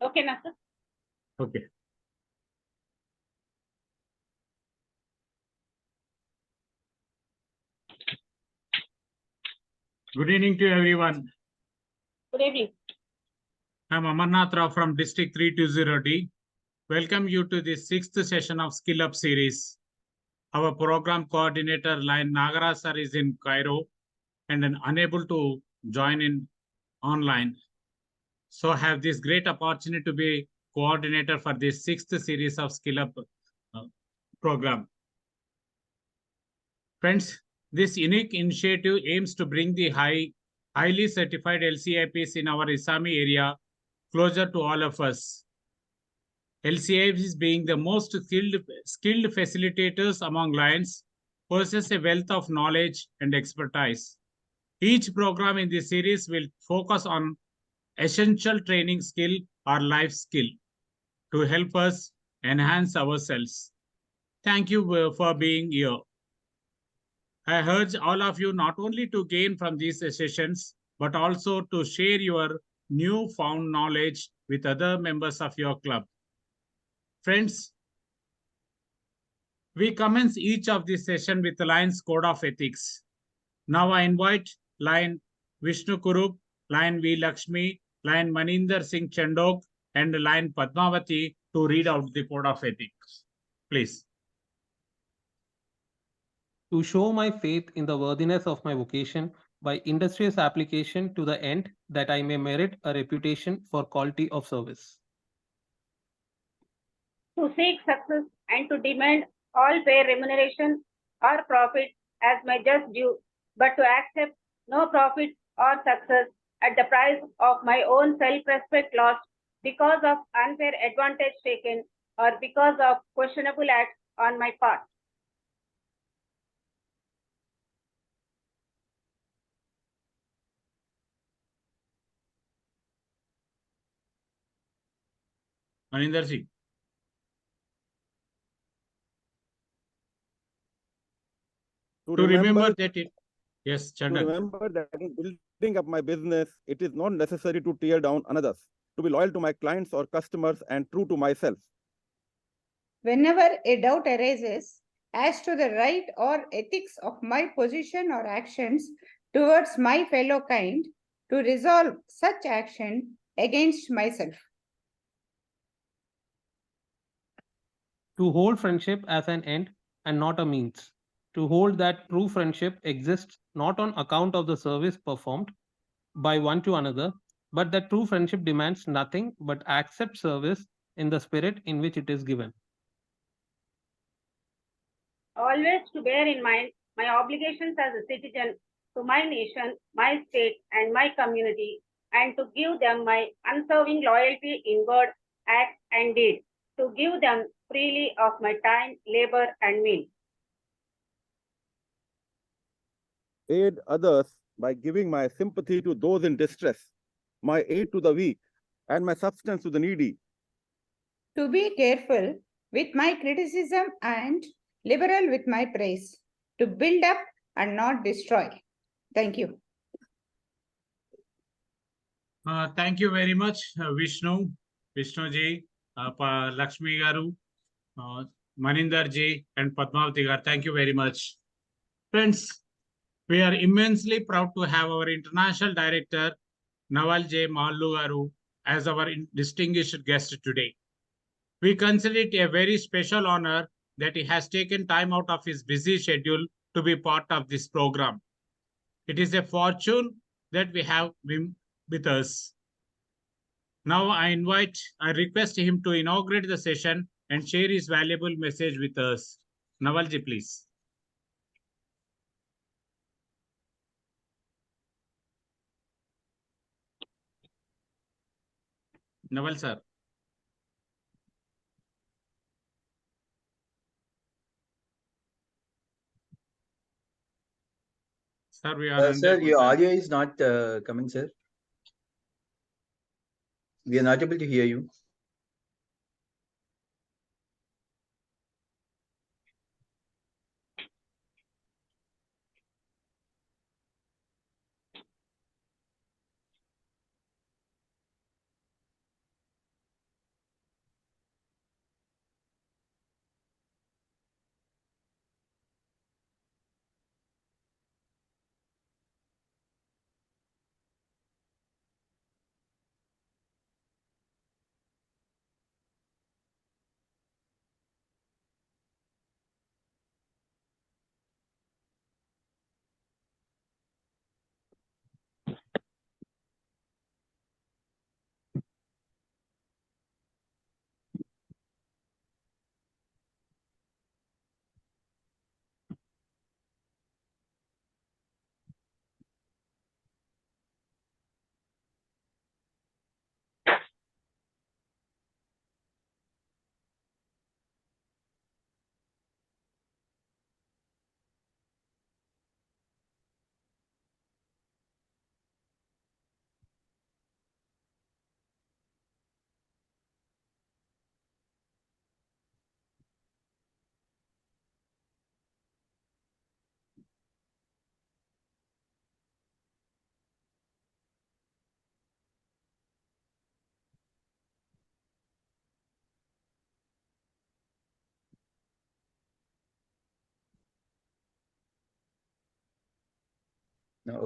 Okay, na sir? Okay. Good evening to everyone. Good evening. I'm Amarnath Rao from District 320D. Welcome you to the 6th session of SkillUp series. Our program coordinator, Line Nagara sir, is in Cairo and unable to join in online. So I have this great opportunity to be coordinator for this 6th series of SkillUp program. Friends, this unique initiative aims to bring the highly certified LCIPs in our Isami area closer to all of us. LCIPs being the most skilled facilitators among Lions possess a wealth of knowledge and expertise. Each program in this series will focus on essential training skill or life skill to help us enhance ourselves. Thank you for being here. I urge all of you not only to gain from these sessions, but also to share your newfound knowledge with other members of your club. Friends, we commence each of this session with the Lion's Code of Ethics. Now I invite Lion Vishnu Kurup, Lion V. Lakshmi, Lion Maninder Singh Chandok, and Lion Padmavati to read out the Code of Ethics. Please. To show my faith in the worthiness of my vocation by industrious application to the end that I may merit a reputation for quality of service. To seek success and to demand all fair remuneration or profit as my just due, but to accept no profit or success at the price of my own self-respect lost because of unfair advantage taken or because of questionable acts on my part. Maninder Singh. To remember that it, yes, Chandan. To remember that in building up my business, it is not necessary to tear down others, to be loyal to my clients or customers and true to myself. Whenever a doubt arises as to the right or ethics of my position or actions towards my fellow kind, to resolve such action against myself. To hold friendship as an end and not a means. To hold that true friendship exists not on account of the service performed by one to another, but that true friendship demands nothing but accept service in the spirit in which it is given. Always to bear in mind my obligations as a citizen to my nation, my state, and my community, and to give them my unswerving loyalty in word, act, and deed, to give them freely of my time, labor, and means. Aid others by giving my sympathy to those in distress, my aid to the weak, and my substance to the needy. To be careful with my criticism and liberal with my praise. To build up and not destroy. Thank you. Thank you very much, Vishnu ji, Lakshmi Garu, Maninder ji, and Padmavati Garu. Thank you very much. Friends, we are immensely proud to have our International Director, Naval J. Mallu Garu, as our distinguished guest today. We consider it a very special honor that he has taken time out of his busy schedule to be part of this program. It is a fortune that we have him with us. Now I request him to inaugurate the session and share his valuable message with us. Navalji, please. Naval sir. Sir, we are Sir, your audio is not coming, sir. We are not able to hear you.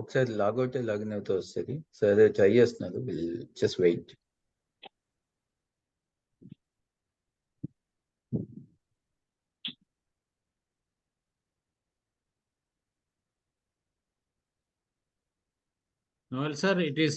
ఒకసారి logout login అవుతూ వస్తుంది. So అదే try చేస్తున్నారు. Will just wait. Well, sir, it is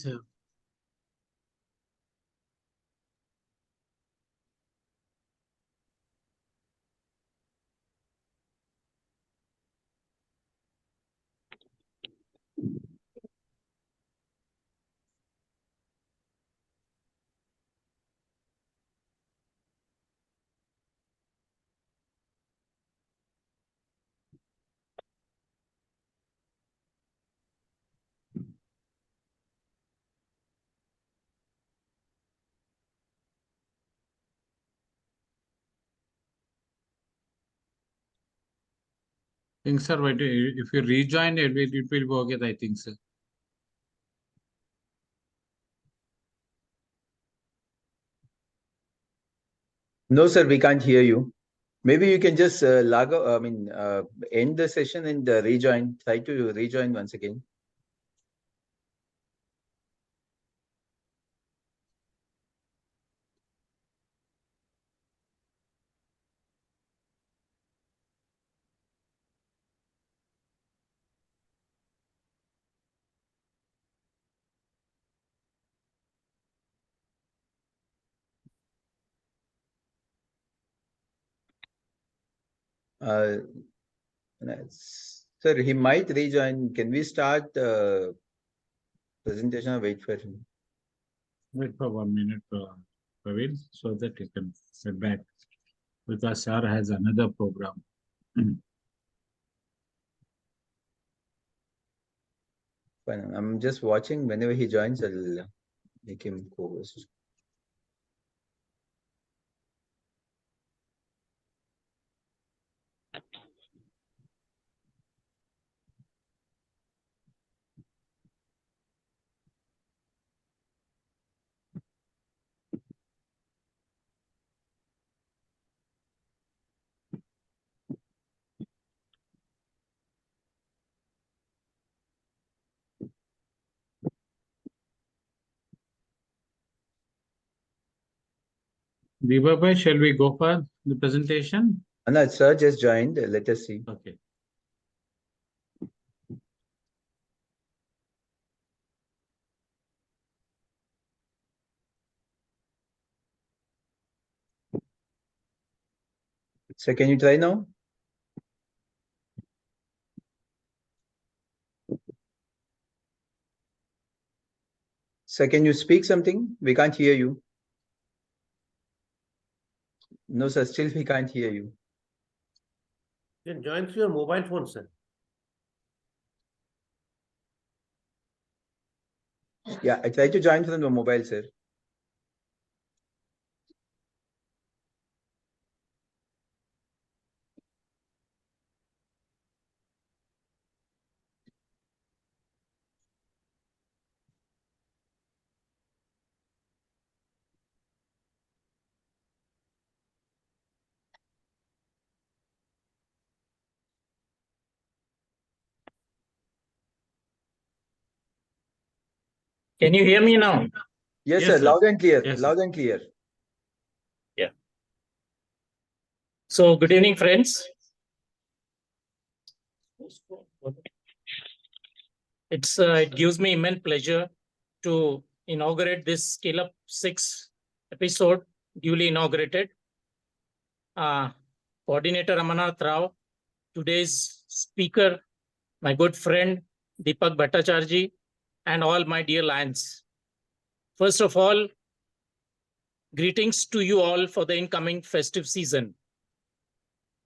think, sir, but if you rejoin, it will go again, I think, sir. No, sir, we can't hear you. Maybe you can just log out, end the session and rejoin. Try to rejoin once again. Sir, he might rejoin. Can we start presentation or wait for him? Wait for 1 minute, Praveen, so that he can get back. Because sir has another program. Fine. I'm just watching. Whenever he joins, I'll make him co-host. Deepak, shall we go for the presentation? No, sir just joined. Let us see. Okay. So can you try now? Sir, can you speak something? We can't hear you. No, sir, still we can't hear you. You can join through your mobile phone, sir. Yeah, I tried to join from the mobile, sir. Can you hear me now? Yes, Yes, sir, sir. loud and clear. Yes, sir. Loud and clear. So, good evening, friends. It gives me immense pleasure to inaugurate this SkillsUp 6 episode, duly inaugurated. Coordinator Ramanath Rao, today's speaker, my good friend Deepak Bhattacharya, and all my dear lions. First of all, greetings to you all for the incoming festive season.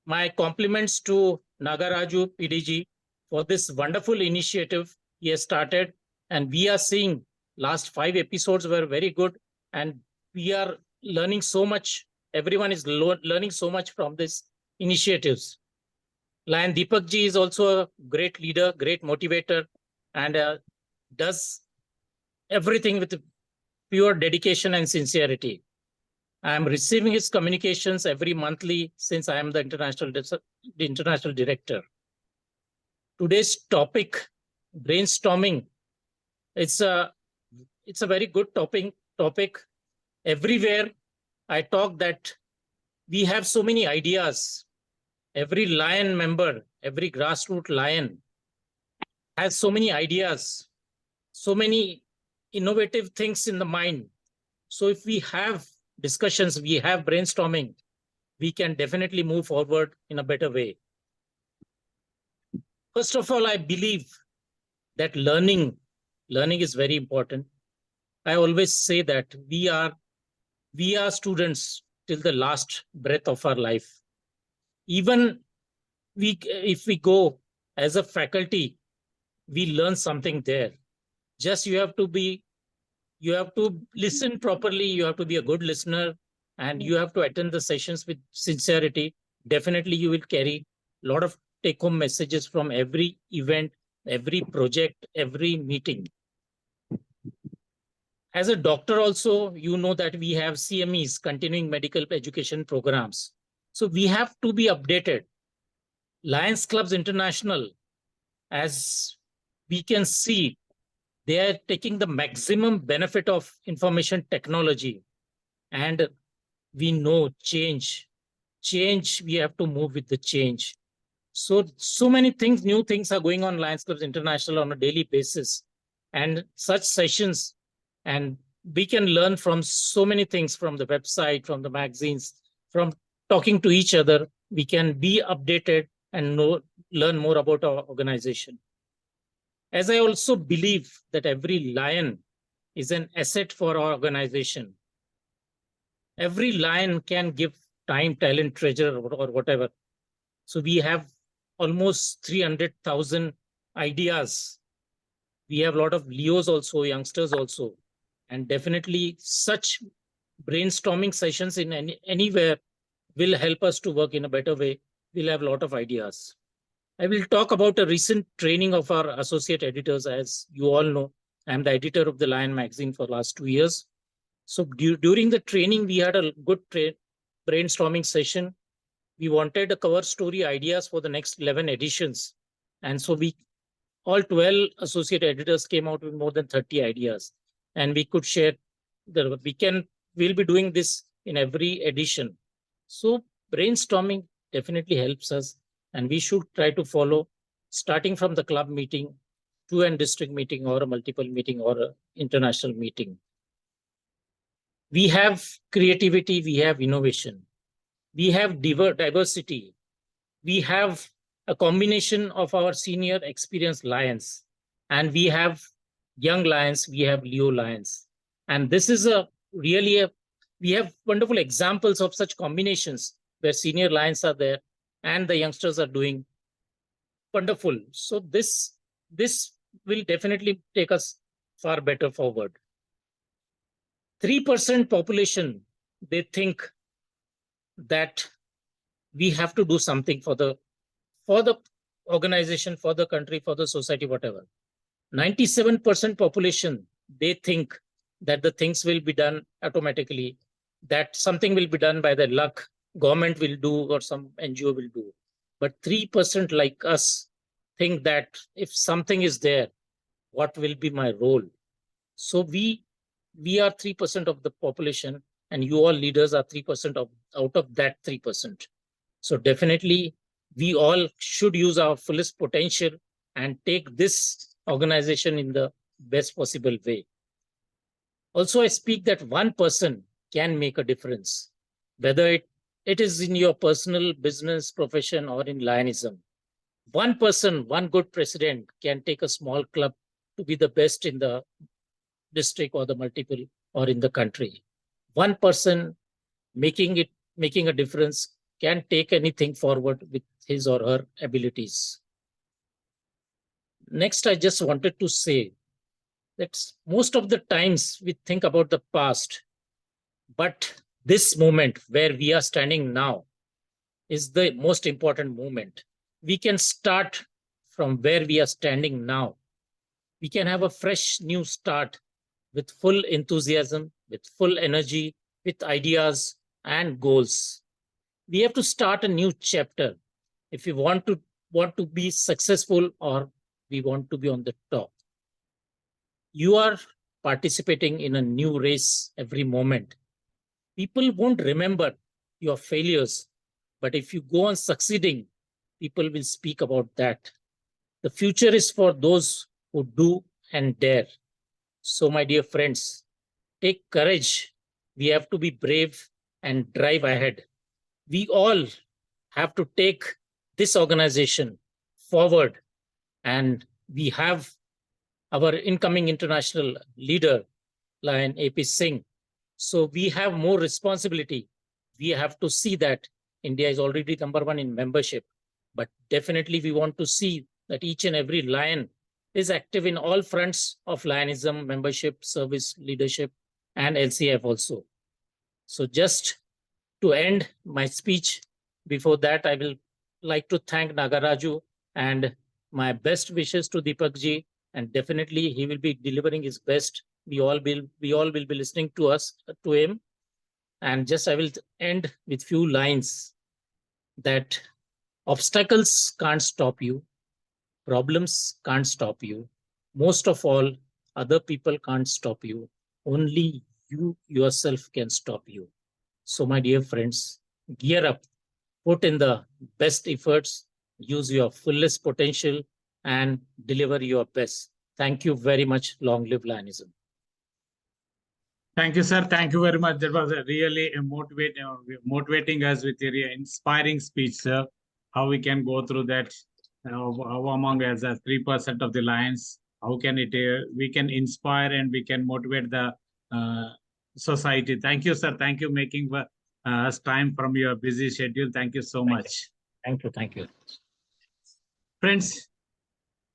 My compliments to Nagaraju PDG for this wonderful initiative he has started, and we are seeing last 5 episodes were very good, and we are learning so much. Everyone is learning so much from these initiatives. Lion Deepak ji is also a great leader, great motivator, and does everything with pure dedication and sincerity. I am receiving his communications every monthly since I am the international director. Today's topic brainstorming. It's a very good topic. Everywhere I talk that we have so many ideas. Every lion member, every grassroots lion has so many ideas, so many innovative things in the mind. So if we have discussions, we have brainstorming, we can definitely move forward in a better way. First of all, I believe that learning is very important. I always say that we are students till the last breath of our life. Even if we go as a faculty, we learn something there. Just you have to listen properly, you have to be a good listener, and you have to attend the sessions with sincerity. Definitely you will carry a lot of take-home messages from every event, every project, every meeting. As a doctor also, you know that we have CMEs, continuing medical education programs. So we have to be updated. Lions Clubs International, as we can see, they are taking the maximum benefit of information technology. And we know change, we have to move with the change. So many things, new things are going on Lions Clubs International on a daily basis. And such sessions, and we can learn from so many things from the website, from the magazines, from talking to each other. We can be updated and learn more about our organization. As I also believe that every lion is an asset for our organization. Every lion can give time, talent, treasure, or whatever. So we have almost 300,000 ideas. We have a lot of Leos also, youngsters also. And definitely such brainstorming sessions in anywhere will help us to work in a better way. We'll have a lot of ideas. I will talk about a recent training of our associate editors. As you all know, I'm the editor of the Lion magazine for the last 2 years. So during the training, we had a good brainstorming session. We wanted a cover story ideas for the next 11 editions. And so all 12 associate editors came out with more than 30 ideas. And we could share, we'll be doing this in every edition. So brainstorming definitely helps us, and we should try to follow, starting from the club meeting to a district meeting or a multiple meeting or an international meeting. We have creativity, we have innovation, we have diversity, we have a combination of our senior experienced lions, and we have young lions, we have Leo lions. And this is we have wonderful examples of such combinations where senior lions are there and the youngsters are doing wonderful. So this will definitely take us far better forward. 3% population, they think that we have to do something for the organization, for the country, for the society, whatever. 97% population, they think that the things will be done automatically, that something will be done by the luck, government will do or some NGO will do. But 3% like us think that if something is there, what will be my role? So we are 3% of the population, and you all leaders are 3% out of that 3%. So definitely we all should use our fullest potential and take this organization in the best possible way. Also, I speak that one person can make a difference, whether it is in your personal business, profession, or in Lionism. One person, one good president can take a small club to be the best in the district or the multiple or in the country. One person making a difference can take anything forward with his or her abilities. Next, I just wanted to say that most of the times we think about the past, but this moment where we are standing now is the most important moment. We can start from where we are standing now. We can have a fresh new start with full enthusiasm, with full energy, with ideas and goals. We have to start a new chapter if we want to be successful or we want to be on the top. You are participating in a new race every moment. People won't remember your failures, but if you go on succeeding, people will speak about that. The future is for those who do and dare. So, my dear friends, take courage. We have to be brave and drive ahead. We all have to take this organization forward, and we have our incoming international leader, Lion AP Singh. So we have more responsibility. We have to see that India is already #1 in membership, but definitely we want to see that each and every Lion is active in all fronts of Lionism, membership, service, leadership, and LCF also. So just to end my speech, before that, I will like to thank Nagaraju and my best wishes to Deepak ji, and definitely he will be delivering his best. We all will be listening to him. And just I will end with few lines that obstacles can't stop you, problems can't stop you. Most of all, other people can't stop you. Only you yourself can stop you. So, my dear friends, gear up, put in the best efforts, use your fullest potential, and deliver your best. Thank you very much. Long live Lionism. Thank you, sir. Thank you very much. That was a really motivating us with a inspiring speech, sir. How we can go through that, how among us as 3% of the Lions, how can it we can inspire and we can motivate the society. Thank you, sir. Thank you making us time from your busy schedule. Thank you so much. Thank you. Thank you. Friends,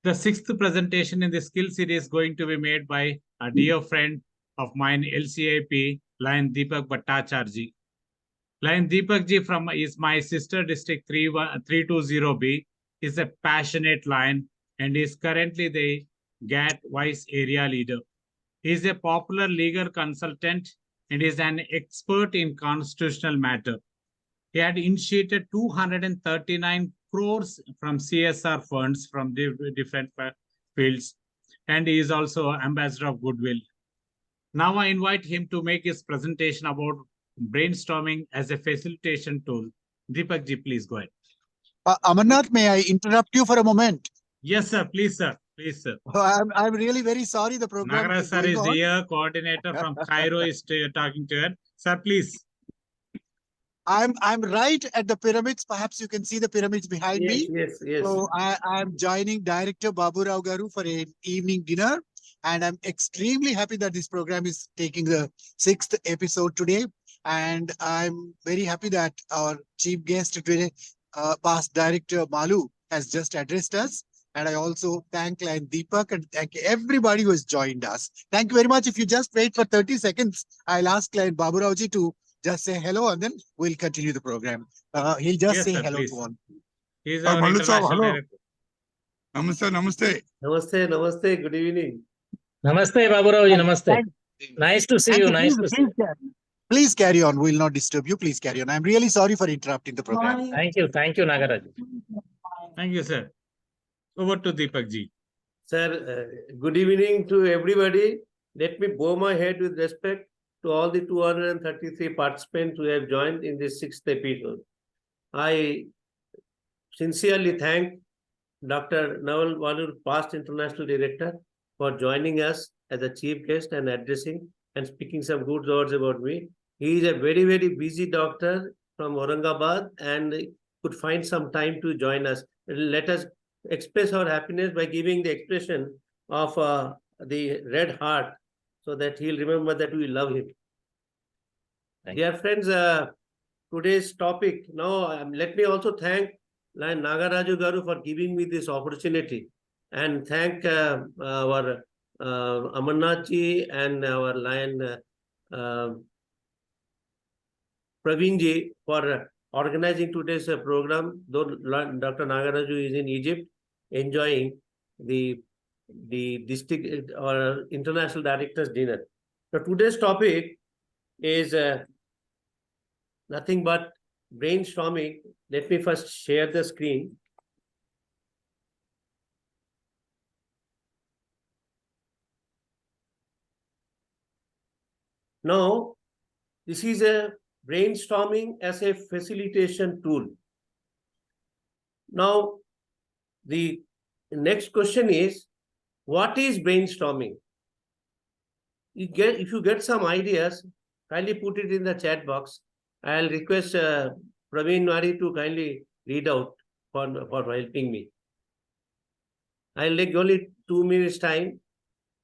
the 6th presentation in the skill series is going to be made by a dear friend of mine, LCAP, Lion Deepak Bhattacharji. Lion Deepak ji is my sister district 320B, is a passionate Lion and is currently the GAT Vice Area Leader. He is a popular legal consultant and is an expert in constitutional matter. He had initiated 239 crores from CSR funds from different fields, and he is also Ambassador of Goodwill. Now I invite him to make his presentation about brainstorming as a facilitation tool. Deepak ji, please go ahead. Amarnath, may I interrupt you for a moment? Yes, sir. Please, sir. Please, sir. I'm really very sorry the program Nagaraj is sir going is on. here, coordinator from Cairo is talking to her. Sir, please. I'm right at the pyramids. Perhaps you can see the pyramids behind me. Yes. So I'm joining Director Babu Rao Garu for an evening dinner. And I'm extremely happy that this program is taking the 6th episode today. And I'm very happy that our chief guest today, past Director Malu, has just addressed us. And I also thank Lion Deepak and thank everybody who has joined us. Thank you very much. If you just wait for 30 seconds, I'll ask Lion Babu Rao ji to just say hello and then we'll continue the program. He'll just Yes, say sir, hello please. to all. He is our Malu sir, international hello. director. Namaste. Namaste. Good evening. Namaste, Babu Rao ji. Namaste. Nice to see Thank you. Nice to see you. Please carry on. We'll not disturb you. Please carry on. I'm really sorry for interrupting the program. Thank you. Thank you, Nagaraj. Thank you, sir. Over to Deepak ji. Sir, good evening to everybody. Let me bow my head with respect to all the 233 participants who have joined in this 6th episode. I sincerely thank Dr. Naval Walur, past international director, for joining us as a chief guest and addressing and speaking some good words about me. He is a very, very busy doctor from Aurangabad and could find some time to join us. Let us express our happiness by giving the expression of the red heart so that he'll remember that we love him. Dear friends, today's topic, now let me also thank Lion Nagaraju Garu for giving me this opportunity and thank our Amarnath ji and our Lion Praveen ji for organizing today's program. Though Dr. Nagaraju is in Egypt enjoying the district or international directors dinner. So today's topic is nothing but brainstorming. Let me first share the screen. Now, this is a brainstorming as a facilitation tool. Now, the next question is, what is brainstorming? If you get some ideas, kindly put it in the chat box. I'll request Praveen Mari to kindly read out for helping me. I'll take only 2 minutes time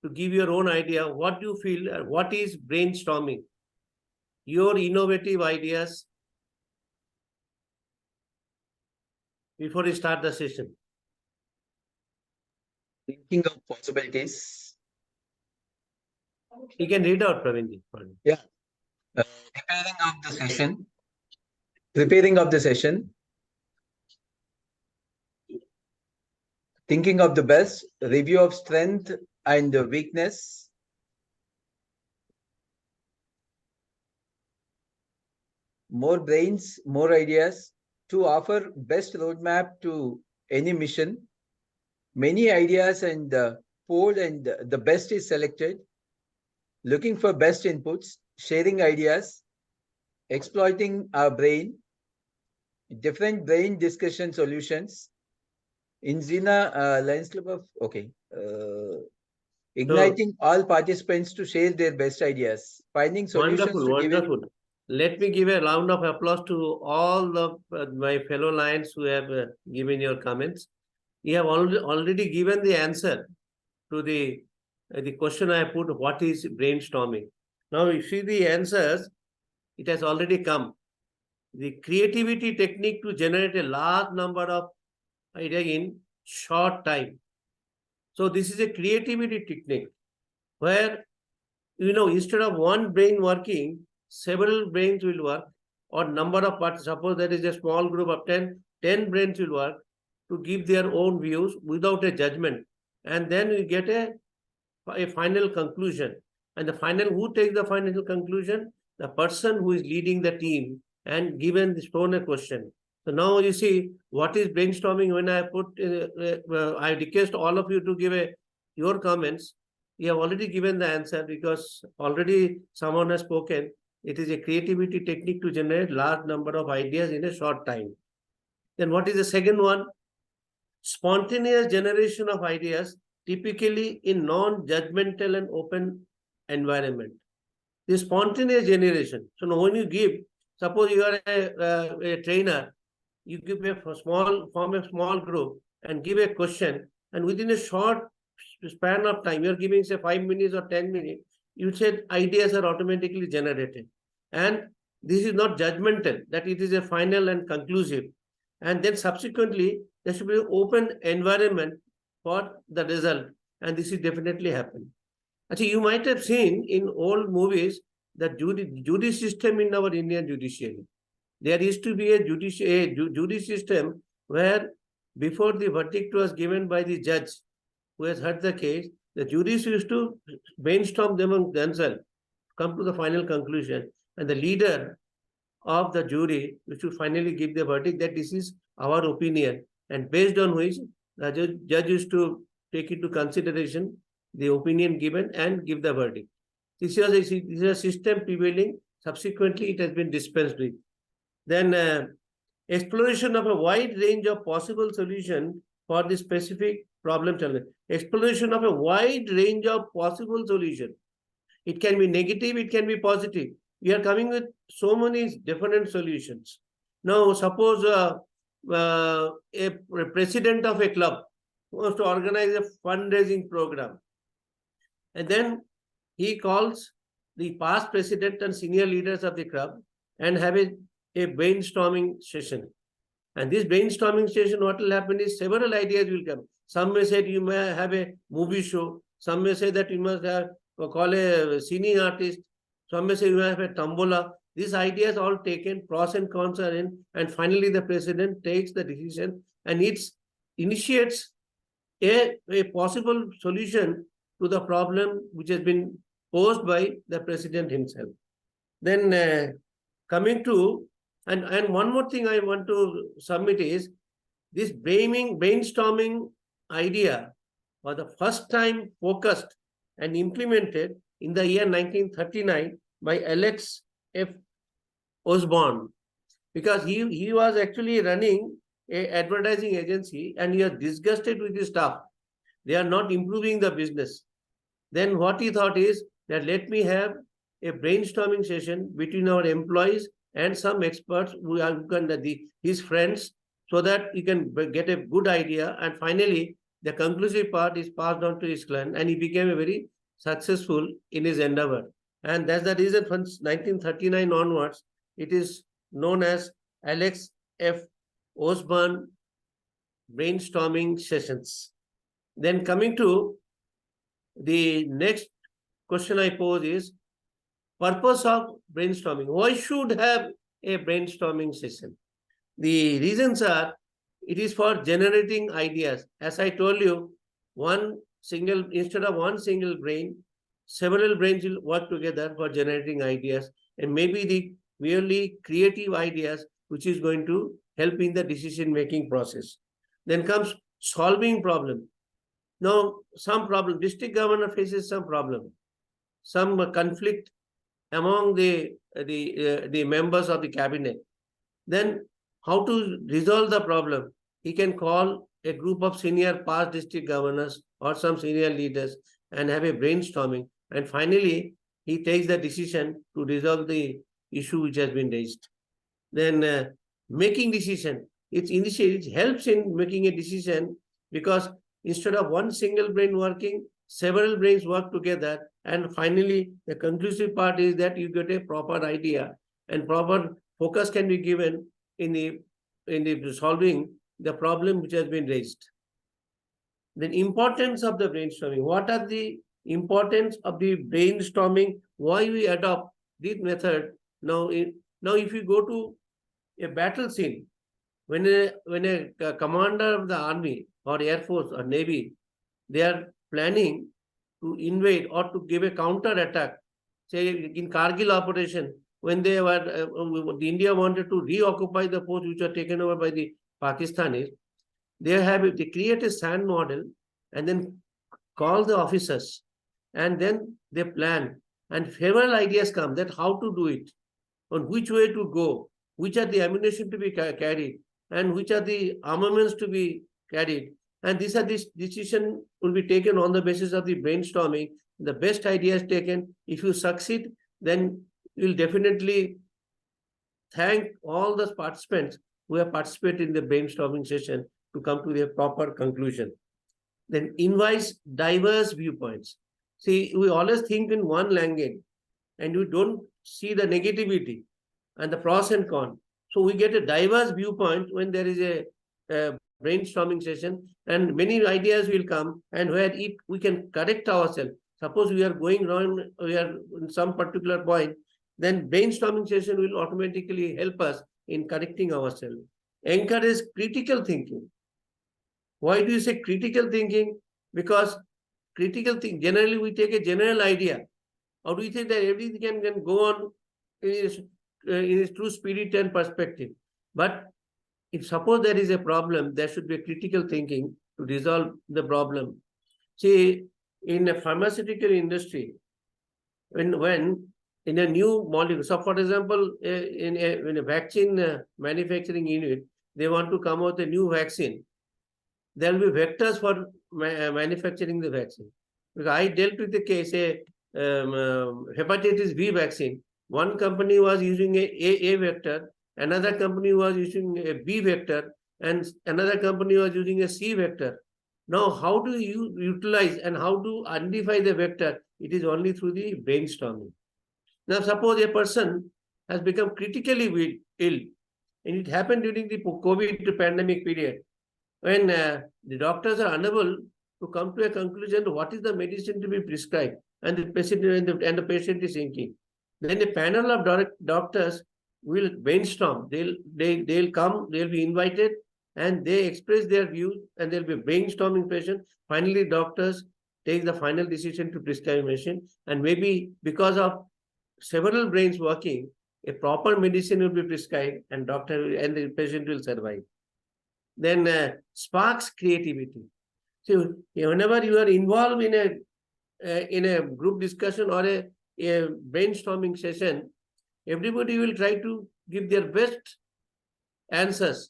to give your own idea. What do you feel? What is brainstorming? Your innovative ideas before we start the session. Thinking of possibilities. You can read out, Praveen. Yeah. Preparing of the session. Preparing of the session. Thinking of the best. Review of strength and weakness. More brains, more ideas. To offer best roadmap to any mission. Many ideas and poll and the best is selected. Looking for best inputs, sharing ideas, exploiting our brain, different brain discussion solutions. In Zina Lions Club of, okay. Igniting all participants to share their best ideas, finding solutions. Wonderful, wonderful. Let me give a round of applause to all the my fellow Lions who have given your comments. You have already given the answer to the question I put, what is brainstorming? Now, if you see the answers, it has already come. The creativity technique to generate a large number of ideas in short time. So this is a creativity technique where, instead of one brain working, several brains will work, or number of parts. Suppose there is a small group of 10 brains will work to give their own views without a judgment. And then we get a final conclusion. And who takes the final conclusion? The person who is leading the team and given this a question. So now you see what is brainstorming. When I I request all of you to give your comments. You have already given the answer because already someone has spoken. It is a creativity technique to generate large number of ideas in a short time. Then what is the second one? Spontaneous generation of ideas, typically in non-judgmental and open environment. The spontaneous generation. So now when you give, suppose you are a trainer, you give form a small group and give a question, and within a short span of time, you're giving say 5 minutes or 10 minutes, you said ideas are automatically generated. And this is not judgmental, that it is a final and conclusive. And then subsequently, there should be an open environment for the result. And this is definitely happening. Actually, you might have seen in old movies the jury system in our Indian judiciary. There used to be a jury system where before the verdict was given by the judge who has heard the case, the juries used to brainstorm among themselves, come to the final conclusion, and the leader of the jury which should finally give the verdict that this is our opinion, and based on which the judge used to take into consideration the opinion given and give the verdict. This is a system prevailing. Subsequently, it has been dispensed with. Then exploration of a wide range of possible solutions for the specific problem challenge. Exploration of a wide range of possible solutions. It can be negative, it can be positive. We are coming with so many different solutions. Now, suppose a president of a club wants to organize a fundraising program. And then he calls the past president and senior leaders of the club and have a brainstorming session. And this brainstorming session, what will happen is several ideas will come. Some may say you may have a movie show. Some may say that you must have call a singing artist. Some may say you have a tombola. These ideas all taken, pros and cons are in, and finally the president takes the decision and it initiates a possible solution to the problem which has been posed by the president himself. Then coming to, and one more thing I want to submit is this brainstorming idea was the first time focused and implemented in the year 1939 by Alex F. Osborne, because he was actually running a advertising agency and he was disgusted with his staff. They are not improving the business. Then what he thought is that let me have a brainstorming session between our employees and some experts who can his friends, so that he can get a good idea. And finally, the conclusive part is passed on to his client, and he became a very successful in his endeavor. And that's the reason from 1939 onwards, it is known as Alex F. Osborne brainstorming sessions. Then coming to the next question I pose is purpose of brainstorming. Why should have a brainstorming session? The reasons are, it is for generating ideas. As I told you, instead of one single brain, several brains will work together for generating ideas, and maybe the merely creative ideas which is going to help in the decision-making process. Then comes solving problem. Now, some problem, district governor faces some problem, some conflict among the members of the cabinet. Then how to resolve the problem? He can call a group of senior past district governors or some senior leaders and have a brainstorming. And finally, he takes the decision to resolve the issue which has been raised. Then making decision. It helps in making a decision, because instead of one single brain working, several brains work together. And finally, the conclusive part is that you get a proper idea, and proper focus can be given in the solving the problem which has been raised. The importance of the brainstorming. What are the importance of the brainstorming? Why we adopt this method? Now, if you go to a battle scene, when a commander of the army or air force or navy, they are planning to invade or to give a counter attack, say in Kargil operation, when they were India wanted to reoccupy the posts which were taken over by the Pakistanis, they create a sand model and then call the officers, and then they plan, and several ideas come that how to do it, on which way to go, which are the ammunition to be carried, and which are the armaments to be carried. And this decision will be taken on the basis of the brainstorming. The best idea is taken. If you succeed, then you'll definitely thank all the participants who have participated in the brainstorming session to come to a proper conclusion. Then invite diverse viewpoints. See, we always think in one language, and we don't see the negativity and the pros and cons. So we get a diverse viewpoint when there is a brainstorming session, and many ideas will come, and where we can correct ourselves. Suppose we are going wrong, we are in some particular point, then brainstorming session will automatically help us in correcting ourselves. Encourage critical thinking. Why do you say critical thinking? Because critical thinking, generally we take a general idea. Or do you think that everything can go on in its true spirit and perspective? But if suppose there is a problem, there should be a critical thinking to resolve the problem. See, in a pharmaceutical industry, when in a new molecule, so for example, in a vaccine manufacturing unit, they want to come out with a new vaccine, there will be vectors for manufacturing the vaccine. Because I dealt with the case, hepatitis B vaccine. One company was using a vector, another company was using a B vector, and another company was using a C vector. Now, how do you utilize and how to identify the vector? It is only through the brainstorming. Now, suppose a person has become critically ill, and it happened during the COVID pandemic period, when the doctors are unable to come to a conclusion what is the medicine to be prescribed, and the patient is sinking. Then a panel of doctors will brainstorm. They'll come, they'll be invited, and they express their views, and there'll be brainstorming session. Finally, doctors take the final decision to prescribe medicine, and maybe because of several brains working, a proper medicine will be prescribed, and the patient will survive. Then sparks creativity. So whenever you are involved in a group discussion or a a brainstorming session, everybody will try to give their best answers,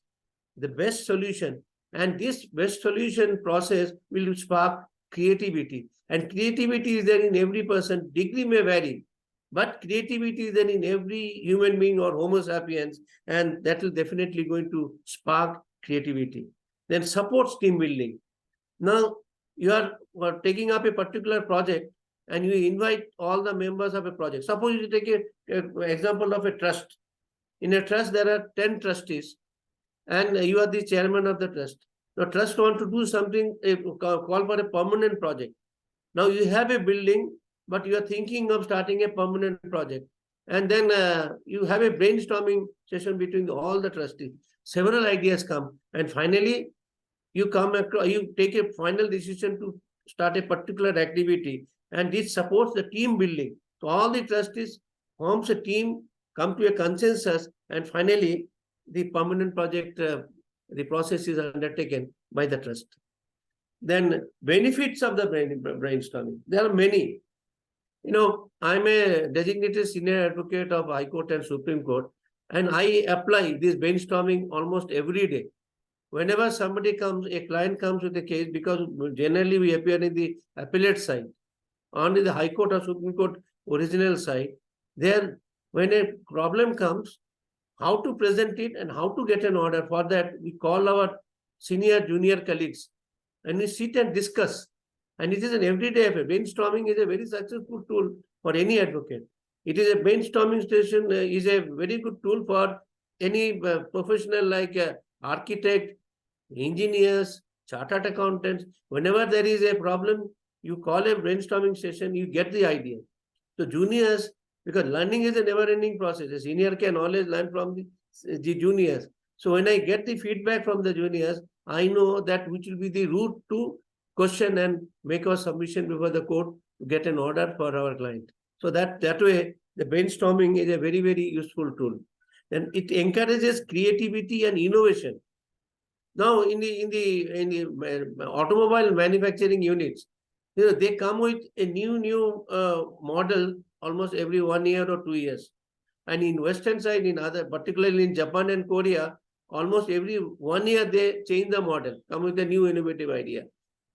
the best solution. And this best solution process will spark creativity. And creativity is there in every person. Degree may vary, but creativity is there in every human being or Homo sapiens, and that will definitely going to spark creativity. Then supports team building. Now, you are taking up a particular project and you invite all the members of a project. Suppose you take an example of a trust. In a trust, there are 10 trustees and you are the chairman of the trust. Now, trust want to do something, call for a permanent project. Now, you have a building, but you are thinking of starting a permanent project. And then you have a brainstorming session between all the trustees. Several ideas come. And finally, you come across, you take a final decision to start a particular activity. And this supports the team building. So all the trustees forms a team, come to a consensus, and finally, the permanent project, the process is undertaken by the trust. Then benefits of the brainstorming. There are many. You know, I'm a designated senior advocate of High Court and Supreme Court, and I apply this brainstorming almost every day. Whenever somebody comes, a client comes with a case, because generally we appear in the appellate side, only the High Court or Supreme Court original side, there when a problem comes, how to present it and how to get an order. For that, we call our senior, junior colleagues and we sit and discuss. And it is an everyday affair. Brainstorming is a very successful tool for any advocate. It is a brainstorming station is a very good tool for any professional like architect, engineers, chartered accountants. Whenever there is a problem, you call a brainstorming session, you get the idea. So juniors, because learning is a never-ending process. A senior can always learn from the juniors. So when I get the feedback from the juniors, I know that which will be the route to question and make our submission before the court to get an order for our client. So that way, the brainstorming is a very, very useful tool. And it encourages creativity and innovation. Now, in the automobile manufacturing units, you know, they come with a new model almost every 1 year or 2 years. And in Western side, in other, particularly in Japan and Korea, almost every 1 year they change the model, come with a new innovative idea.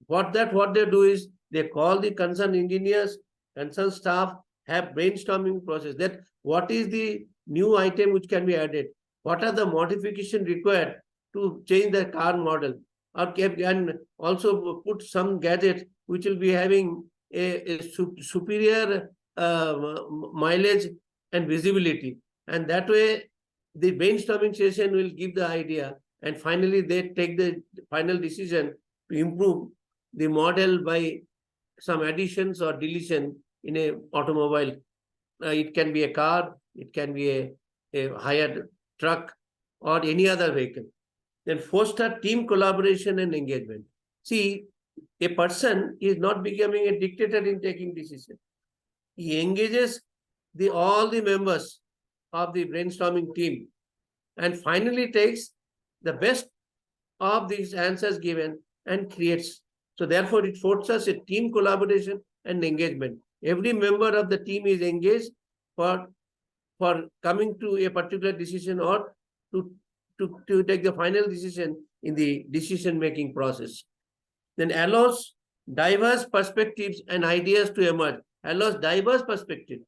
What they do is they call the concerned engineers, concerned staff, have brainstorming process that what is the new item which can be added, what are the modifications required to change the car model, or can also put some gadget which will be having a superior mileage and visibility. And that way, the brainstorming session will give the idea, and finally they take the final decision to improve the model by some additions or deletion in a automobile. It can be a car, it can be a hired truck, or any other vehicle. Then foster team collaboration and engagement. See, a person is not becoming a dictator in taking decisions. He engages all the members of the brainstorming team and finally takes the best of these answers given and creates. So therefore, it forces a team collaboration and engagement. Every member of the team is engaged for coming to a particular decision or to take the final decision in the decision-making process. Then allows diverse perspectives and ideas to emerge. Allows diverse perspective.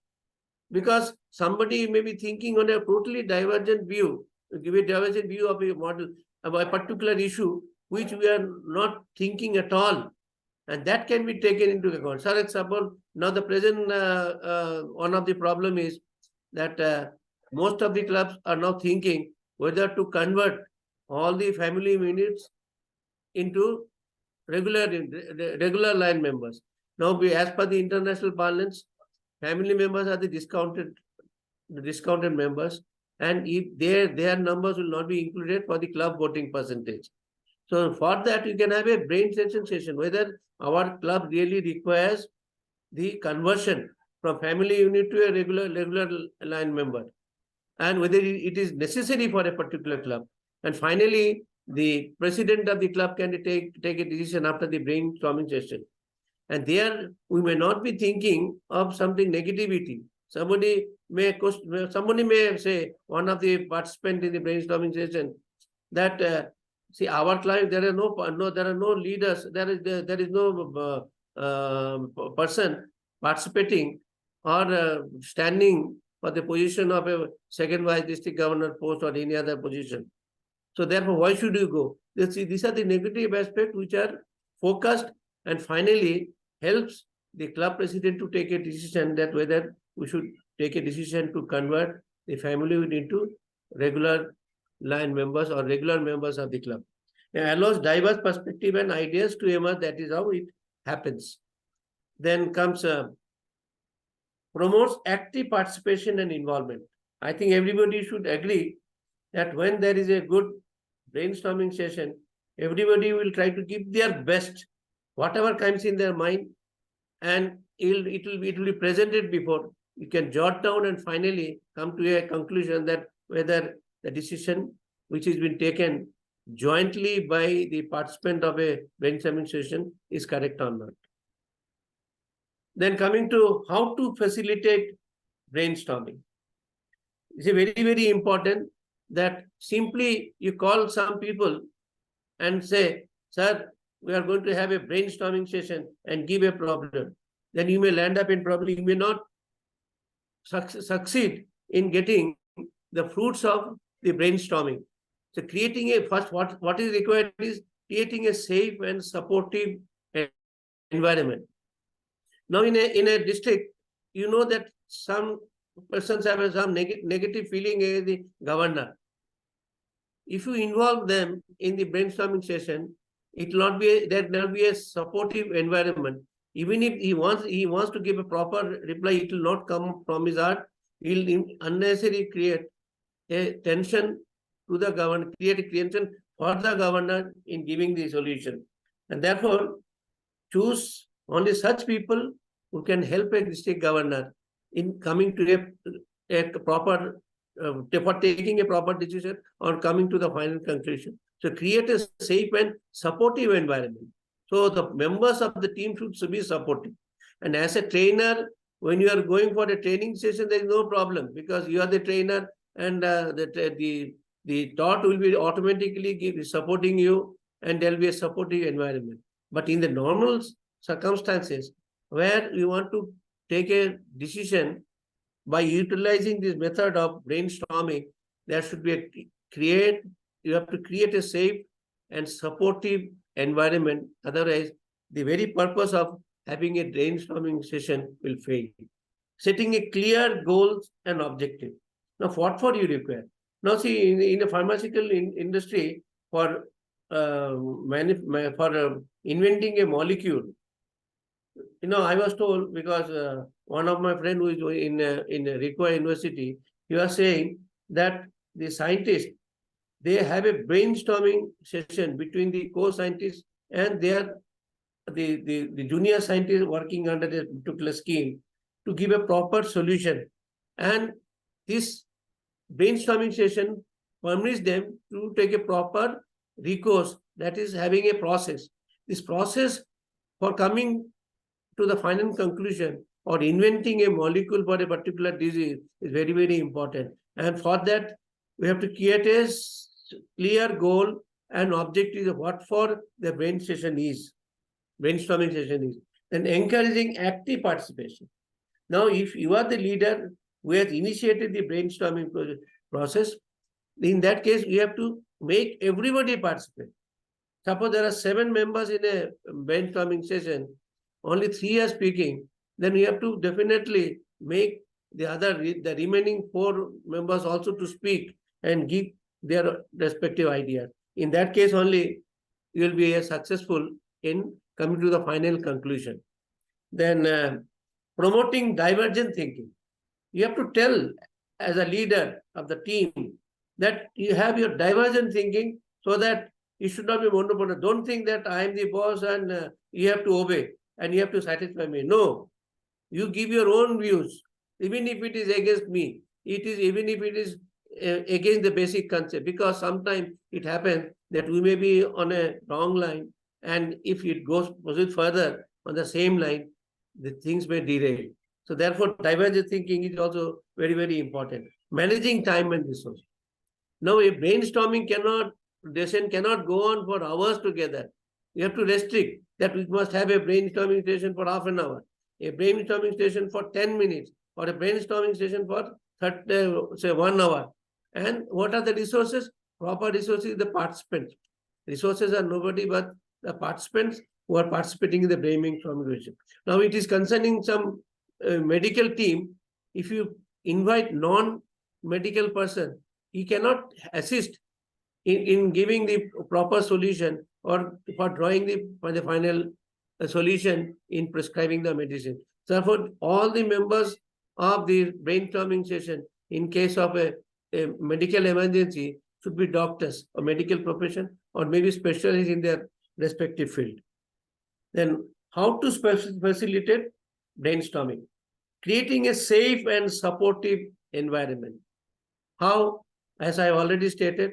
Because somebody may be thinking on a totally divergent view, give a divergent view of a model, of a particular issue, which we are not thinking at all. And that can be taken into account. For example, now the present one of the problem is that most of the clubs are now thinking whether to convert all the family units into regular line members. Now, as per the international parlance, family members are the discounted members, and if their numbers will not be included for the club voting percentage. So for that, you can have a brainstorming session whether our club really requires the conversion from family unit to a regular line member, and whether it is necessary for a particular club. And finally, the president of the club can take a decision after the brainstorming session. And there we may not be thinking of something negativity. Somebody may say, one of the participants in the brainstorming session, that see, our client, there are no leaders, there is no person participating or standing for the position of a second vice district governor post or any other position. So therefore, why should you go? These are the negative aspects which are focused, and finally helps the club president to take a decision that whether we should take a decision to convert the family into regular line members or regular members of the club. It allows diverse perspective and ideas to emerge. That is how it happens. Then comes promotes active participation and involvement. I think everybody should agree that when there is a good brainstorming session, everybody will try to give their best, whatever comes in their mind, and it will be presented before. You can jot down and finally come to a conclusion that whether the decision which has been taken jointly by the participant of a brainstorming session is correct or not. Then coming to how to facilitate brainstorming. It's very, very important that simply you call some people and say, sir, we are going to have a brainstorming session and give a problem. Then you may land up in problem. You may not succeed in getting the fruits of the brainstorming. So creating a first, what is required is creating a safe and supportive environment. Now in a district, you know that some persons have some negative feeling against the governor. If you involve them in the brainstorming session, it will not be there will be a supportive environment. Even if he wants to give a proper reply, it will not come from his heart. He will unnecessarily create a tension to the governor, create a tension for the governor in giving the solution. And therefore, choose only such people who can help a district governor in coming to a proper for taking a proper decision or coming to the final conclusion. So create a safe and supportive environment. So the members of the team should be supportive. And as a trainer, when you are going for a training session, there is no problem because you are the trainer, and the thought will be automatically supporting you, and there will be a supportive environment. But in the normal circumstances where you want to take a decision by utilizing this method of brainstorming, there should be you have to create a safe and supportive environment. Otherwise, the very purpose of having a brainstorming session will fail. Setting a clear goals and objective. Now, what for you require? Now, see, in the pharmaceutical industry, for inventing a molecule, I was told because one of my friends who is in Rikwa University, he was saying that the scientists, they have a brainstorming session between the co-scientists and the junior scientists working under a particular scheme to give a proper solution. And this brainstorming session permits them to take a proper recourse, that is having a process. This process for coming to the final conclusion or inventing a molecule for a particular disease is very, very important. And for that, we have to create a clear goal and objective of what for the brainstorming session is. And encouraging active participation. Now, if you are the leader who has initiated the brainstorming process, in that case, you have to make everybody participate. Suppose there are 7 members in a brainstorming session, only 3 are speaking, then you have to definitely make the remaining 4 members also to speak and give their respective ideas. In that case only, you will be successful in coming to the final conclusion. Then promoting divergent thinking. You have to tell as a leader of the team that you have your divergent thinking so that you should not be monopoly. Don't think that I am the boss and you have to obey and you have to satisfy me. No, you give your own views, even if it is against me. Even if it is against the basic concept, because sometimes it happens that we may be on a wrong line, and if it goes proceed further, on the same line, the things may derail. So therefore, divergent thinking is also very, very important. Managing time and resources. Now, a brainstorming session cannot go on for hours together. You have to restrict that we must have a brainstorming session for half an hour, a brainstorming session for 10 minutes, or a brainstorming session for say 1 hour. And what are the resources? Proper resources, the participants. Resources are nobody but the participants who are participating in the brainstorming session. Now, it is concerning some medical team. If you invite non-medical person, he cannot assist in giving the proper solution or for drawing the final solution in prescribing the medicine. Therefore, all the members of the brainstorming session, in case of a medical emergency, should be doctors or medical profession or maybe specialists in their respective field. Then how to facilitate brainstorming? Creating a safe and supportive environment. How? As I already stated,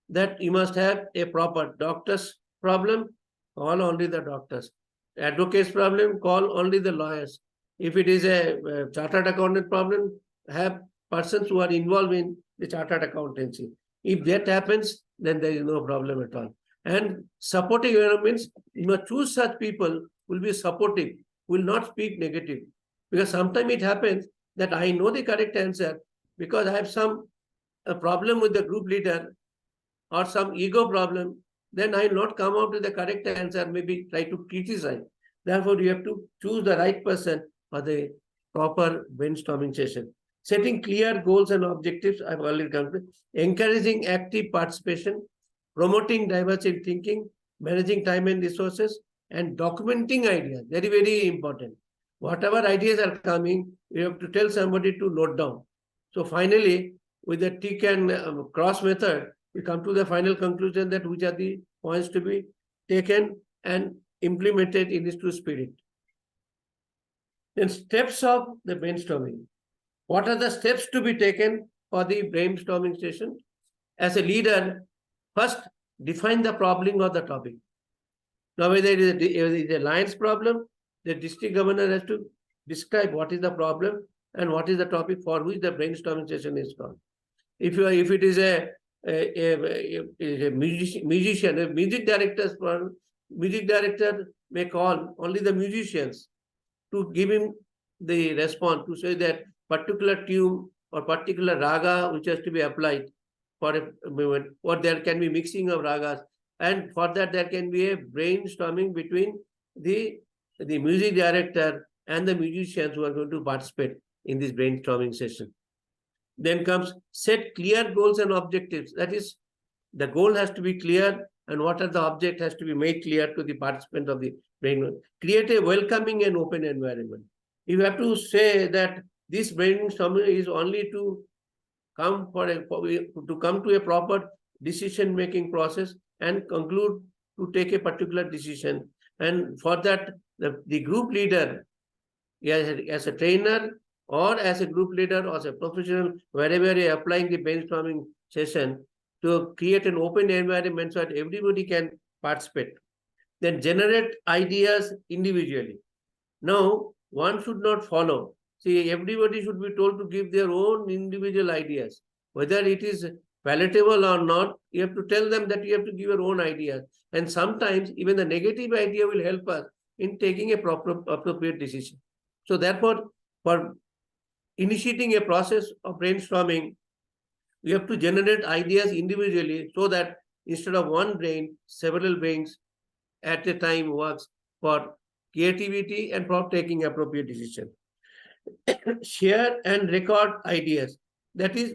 that you must have a proper doctor's problem, call only the doctors. Advocate's problem, call only the lawyers. If it is a chartered accountant problem, have persons who are involved in the chartered accountancy. If that happens, then there is no problem at all. And supportive environments, you must choose such people who will be supportive, will not speak negative. Because sometimes it happens that I know the correct answer because I have a problem with the group leader or some ego problem, then I will not come out with the correct answer, maybe try to criticize. Therefore, you have to choose the right person for the proper brainstorming session. Setting clear goals and objectives, I've already come to. Encouraging active participation, promoting diversity thinking, managing time and resources, and documenting ideas. Very, very important. Whatever ideas are coming, you have to tell somebody to note down. So finally, with the tick and cross method, we come to the final conclusion that which are the points to be taken and implemented in this true spirit. Then steps of the brainstorming. What are the steps to be taken for the brainstorming session? As a leader, first define the problem or the topic. Now, whether it is a Lions problem, the district governor has to describe what is the problem and what is the topic for which the brainstorming session is called. If it is a musician, a music director may call only the musicians to give him the response, to say that particular tune or particular raga which has to be applied for a moment, or there can be mixing of ragas, and for that there can be a brainstorming between the music director and the musicians who are going to participate in this brainstorming session. Then comes set clear goals and objectives. That is, the goal has to be clear and what are the object has to be made clear to the participant of the brainstorming. Create a welcoming and open environment. You have to say that this brainstorming is only to come to a proper decision-making process and conclude to take a particular decision. And for that, the group leader, as a trainer or as a group leader or as a professional, wherever you are applying the brainstorming session, to create an open environment so that everybody can participate. Then generate ideas individually. Now, one should not follow. See, everybody should be told to give their own individual ideas. Whether it is palatable or not, you have to tell them that you have to give your own ideas. And sometimes even the negative idea will help us in taking a proper appropriate decision. So therefore, for initiating a process of brainstorming, we have to generate ideas individually so that instead of one brain, several brains at a time works for creativity and for taking appropriate decision. Share and record ideas. That is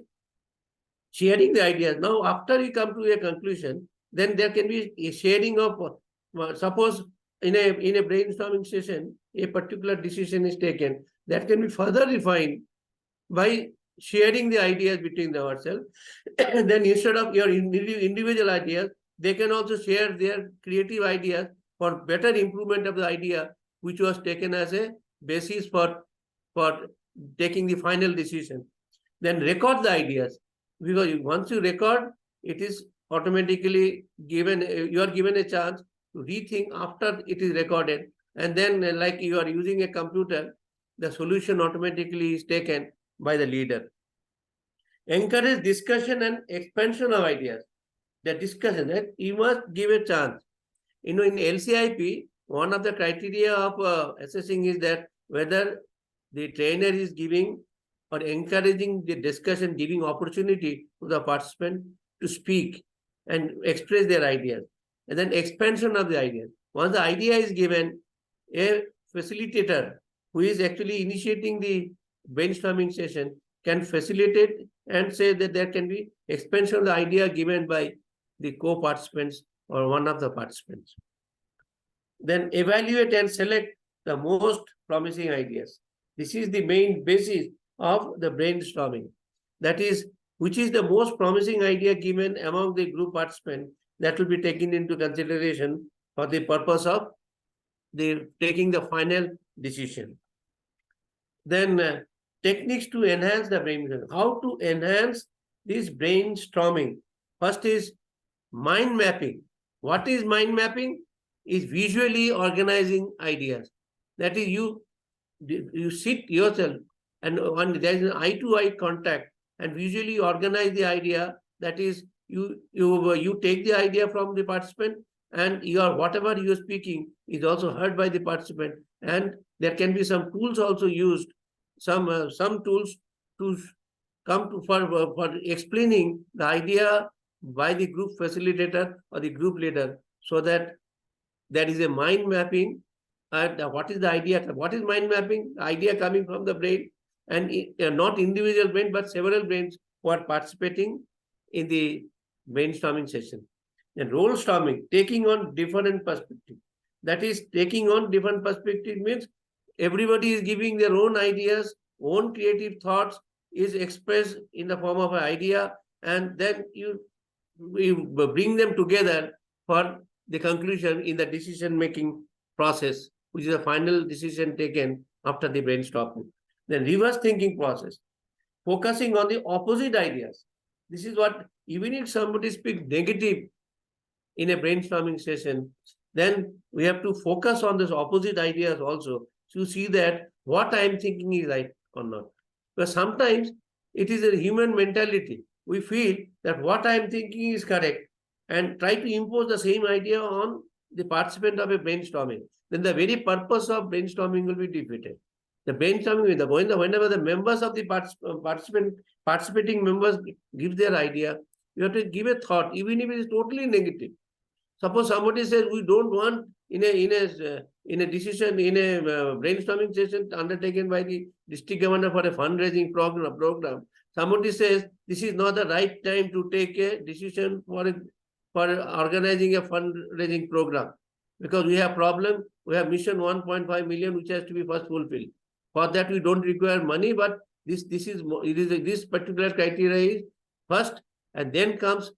sharing the ideas. Now, after you come to a conclusion, then there can be a sharing of, suppose in a brainstorming session, a particular decision is taken, that can be further refined by sharing the ideas between ourselves. Then instead of your individual ideas, they can also share their creative ideas for better improvement of the idea, which was taken as a basis for taking the final decision. Then record the ideas, because once you record, it is automatically given, you are given a chance to rethink after it is recorded And then like you are using a computer, the solution automatically is taken by the leader. Encourage discussion and expansion of ideas. The discussion, that you must give a chance. In LCIP, one of the criteria of assessing is that whether the trainer is giving or encouraging the discussion, giving opportunity to the participant to speak and express their ideas. And then expansion of the ideas. Once the idea is given, a facilitator who is actually initiating the brainstorming session can facilitate and say that there can be expansion of the idea given by the co-participants or one of the participants. Then evaluate and select the most promising ideas. This is the main basis of the brainstorming. That is, which is the most promising idea given among the group participants, that will be taken into consideration for the purpose of taking the final decision. Then techniques to enhance the brainstorming. How to enhance this brainstorming? First is mind mapping. What is mind mapping? Is visually organizing ideas. That is, you sit yourself and there is an eye-to-eye contact and visually organize the idea. That is, you take the idea from the participant, and whatever you are speaking is also heard by the participant, and there can be some tools also used, some tools to come to for explaining the idea by the group facilitator or the group leader, so that there is a mind mapping. What is the idea? What is mind mapping? The idea coming from the brain, and not individual brain, but several brains who are participating in the brainstorming session. And role storming, taking on different perspective. That is, taking on different perspective means everybody is giving their own ideas, own creative thoughts is expressed in the form of an idea, and then you bring them together for the conclusion in the decision-making process, which is the final decision taken after the brainstorming. Then reverse thinking process, focusing on the opposite ideas. This is what, even if somebody speaks negative in a brainstorming session, then we have to focus on those opposite ideas also to see that what I am thinking is right or not. Because sometimes it is a human mentality. We feel that what I am thinking is correct and try to impose the same idea on the participant of a brainstorming. Then the very purpose of brainstorming will be defeated. The brainstorming, whenever the members of the participating members give their idea, you have to give a thought, even if it is totally negative. Suppose somebody says we don't want in a decision, in a brainstorming session undertaken by the district governor for a fundraising program. Somebody says this is not the right time to take a decision for organizing a fundraising program, because we have problem. We have mission 1.5 million, which has to be first fulfilled. For that, we don't require money, but this particular criteria is first, and then comes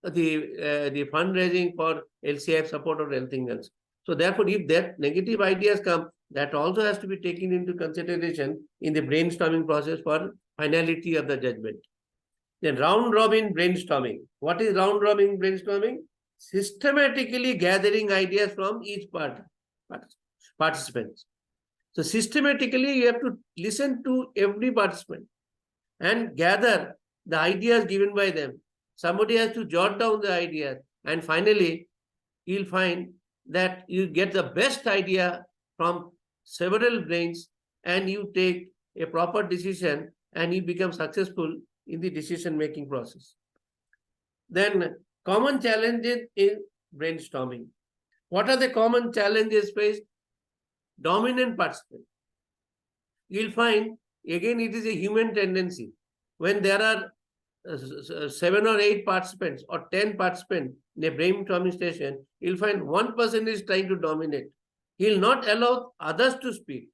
the fundraising for LCIP support or anything else. So therefore, if that negative ideas come, that also has to be taken into consideration in the brainstorming process for finality of the judgment. Then round robin brainstorming. What is round robin brainstorming? Systematically gathering ideas from each participants. So systematically, you have to listen to every participant and gather the ideas given by them. Somebody has to jot down the ideas, and finally, you'll find that you get the best idea from several brains, and you take a proper decision, and you become successful in the decision-making process. Then common challenges in brainstorming. What are the common challenges faced? Dominant participant. You'll find, again, it is a human tendency. When there are 7 or 8 participants or 10 participants in a brainstorming session, you'll find one person is trying to dominate. He'll not allow others to speak.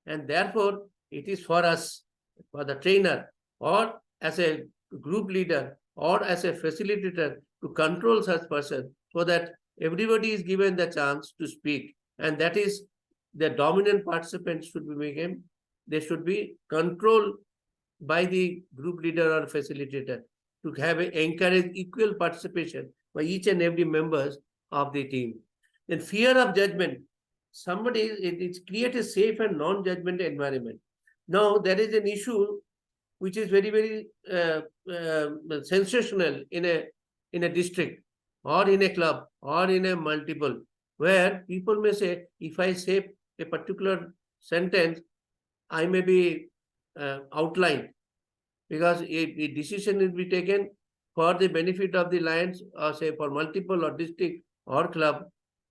And therefore, it is for us, for the trainer, or as a group leader, or as a facilitator, to control such person, so that everybody is given the chance to speak. And that is, the dominant participants should be they should be controlled by the group leader or facilitator to encourage equal participation by each and every members of the team. Then fear of judgment. somebody, it creates a safe and non-judgmental environment. Now, there is an issue which is very, very sensational in a district or in a club or in a multiple, where people may say, if I say a particular sentence, I may be outlined, because a decision will be taken for the benefit of the lions, or say for multiple or district or club.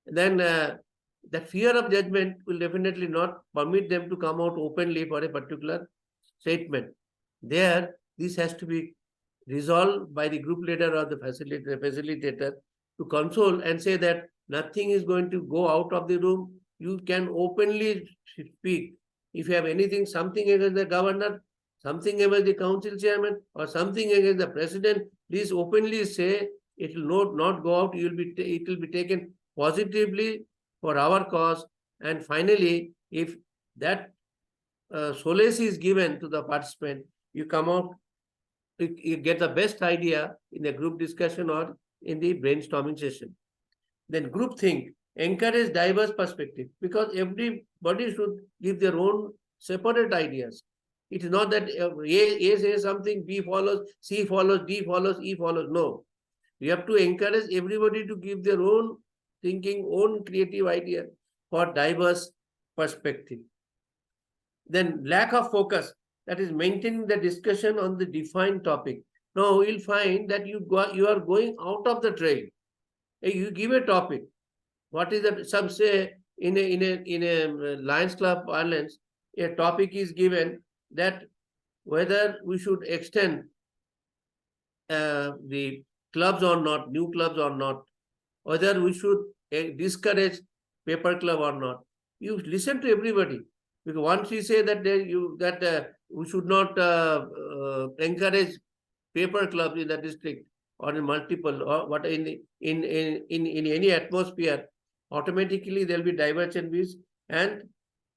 Then the fear of judgment will definitely not permit them to come out openly for a particular statement. There, this has to be resolved by the group leader or the facilitator to console and say that nothing is going to go out of the room. You can openly speak. If you have anything, something against the governor, something against the council chairman, or something against the president, please openly say. It will not go out. It will be taken positively for our cause. And finally, if that solace is given to the participant, you come out, you get the best idea in a group discussion or in the brainstorming session. Then group think, encourage diverse perspective, because everybody should give their own separate ideas. It is not that A says something, B follows, C follows, D follows, E follows. No. You have to encourage everybody to give their own thinking, own creative idea for diverse perspective. Then lack of focus, that is maintaining the discussion on the defined topic. Now you'll find that you are going out of the trail. You give a topic. What is that? Some say in a Lions Club parlance, a topic is given that whether we should extend the clubs or not, new clubs or not, whether we should discourage paper club or not. You listen to everybody, because once you say that we should not encourage paper clubs in the district or in multiple or what in any atmosphere, automatically there will be divergent views and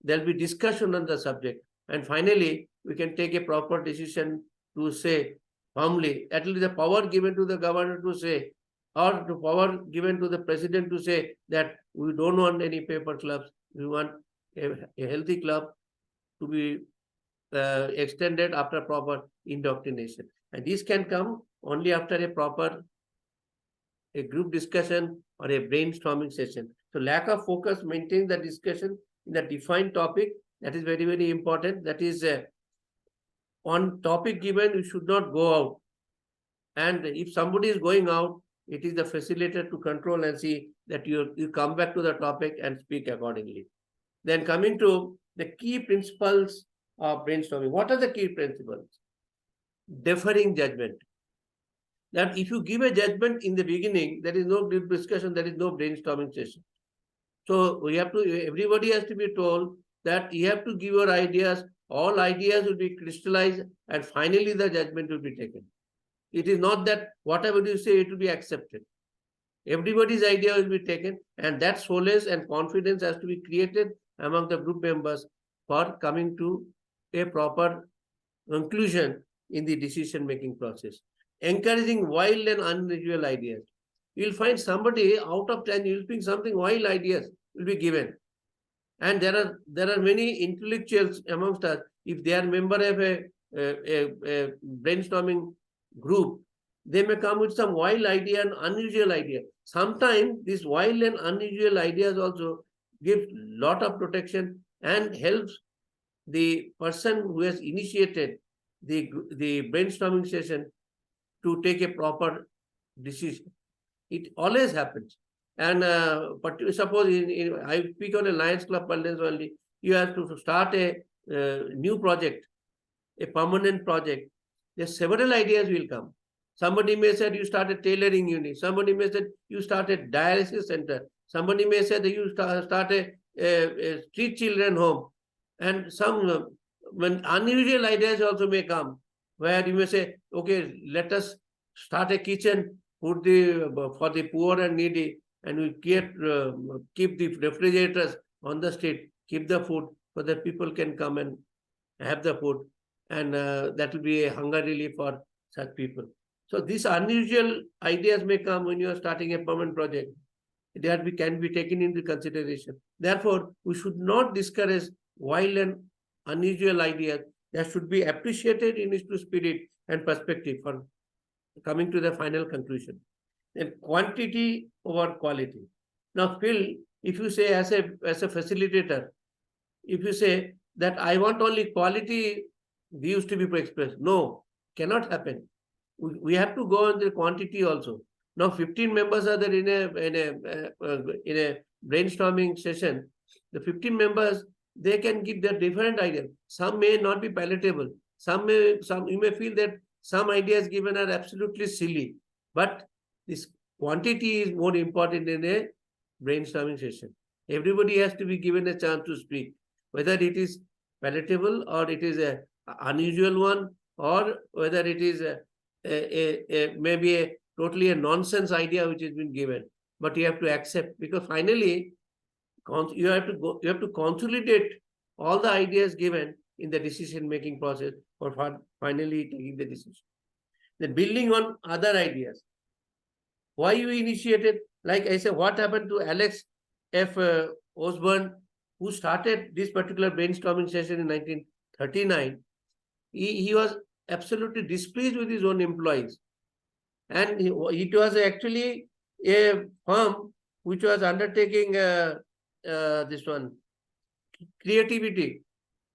there will be discussion on the subject. And finally, we can take a proper decision to say firmly, at least the power given to the governor to say, or the power given to the president to say that we don't want any paper clubs. We want a healthy club to be extended after proper indoctrination. And this can come only after a group discussion or a brainstorming session. So lack of focus maintains the discussion in the defined topic. That is very, very important. That is on topic given, you should not go out. And if somebody is going out, it is the facilitator to control and see that you come back to the topic and speak accordingly. Then coming to the key principles of brainstorming. What are the key principles? Deferring judgment. That if you give a judgment in the beginning, there is no discussion, there is no brainstorming session. So everybody has to be told that you have to give your ideas, all ideas will be crystallized, and finally the judgment will be taken. It is not that whatever you say, it will be accepted. Everybody's idea will be taken, and that solace and confidence has to be created among the group members for coming to a proper conclusion in the decision-making process. Encouraging wild and unusual ideas. You'll find somebody out of 10, you'll think something wild ideas will be given. And there are many intellectuals amongst us. If they are member of a brainstorming group, they may come with some wild idea and unusual idea. Sometimes these wild and unusual ideas also give lot of protection and helps the person who has initiated the brainstorming session to take a proper decision. It always happens. And but suppose I speak on a Lions Club parlance only, you have to start a new project, a permanent project. There several ideas will come. Somebody may say you start a tailoring unit. Somebody may say you start a dialysis center. Somebody may say that you start a street children home. And some when unusual ideas also may come, where you may say, okay, let us start a kitchen for the poor and needy, and we keep the refrigerators on the street, keep the food so that people can come and have the food, and that will be a hunger relief for such people. So these unusual ideas may come when you are starting a permanent project. can be taken into consideration. Therefore, we should not discourage wild and unusual ideas that should be appreciated in its true spirit and perspective for coming to the final conclusion. And quantity over quality. Now, Phil, if you say as a facilitator, if you say that I want only quality views to be expressed, no, cannot happen. We have to go on the quantity also. Now, 15 members are there in a brainstorming session. The 15 members, they can give their different ideas. Some may not be palatable. Some you may feel that some ideas given are absolutely silly. But this quantity is more important in a brainstorming session. Everybody has to be given a chance to speak, whether it is palatable or it is a unusual one, or whether it is maybe a totally a nonsense idea which has been given. But you have to accept, because finally you have to consolidate all the ideas given in the decision making process for finally taking the decision. Then building on other ideas. Why you initiated, like I said, what happened to Alex F. Osborne, who started this particular brainstorming session in 1939? He was absolutely displeased with his own employees. And it was actually a firm which was undertaking this one, creativity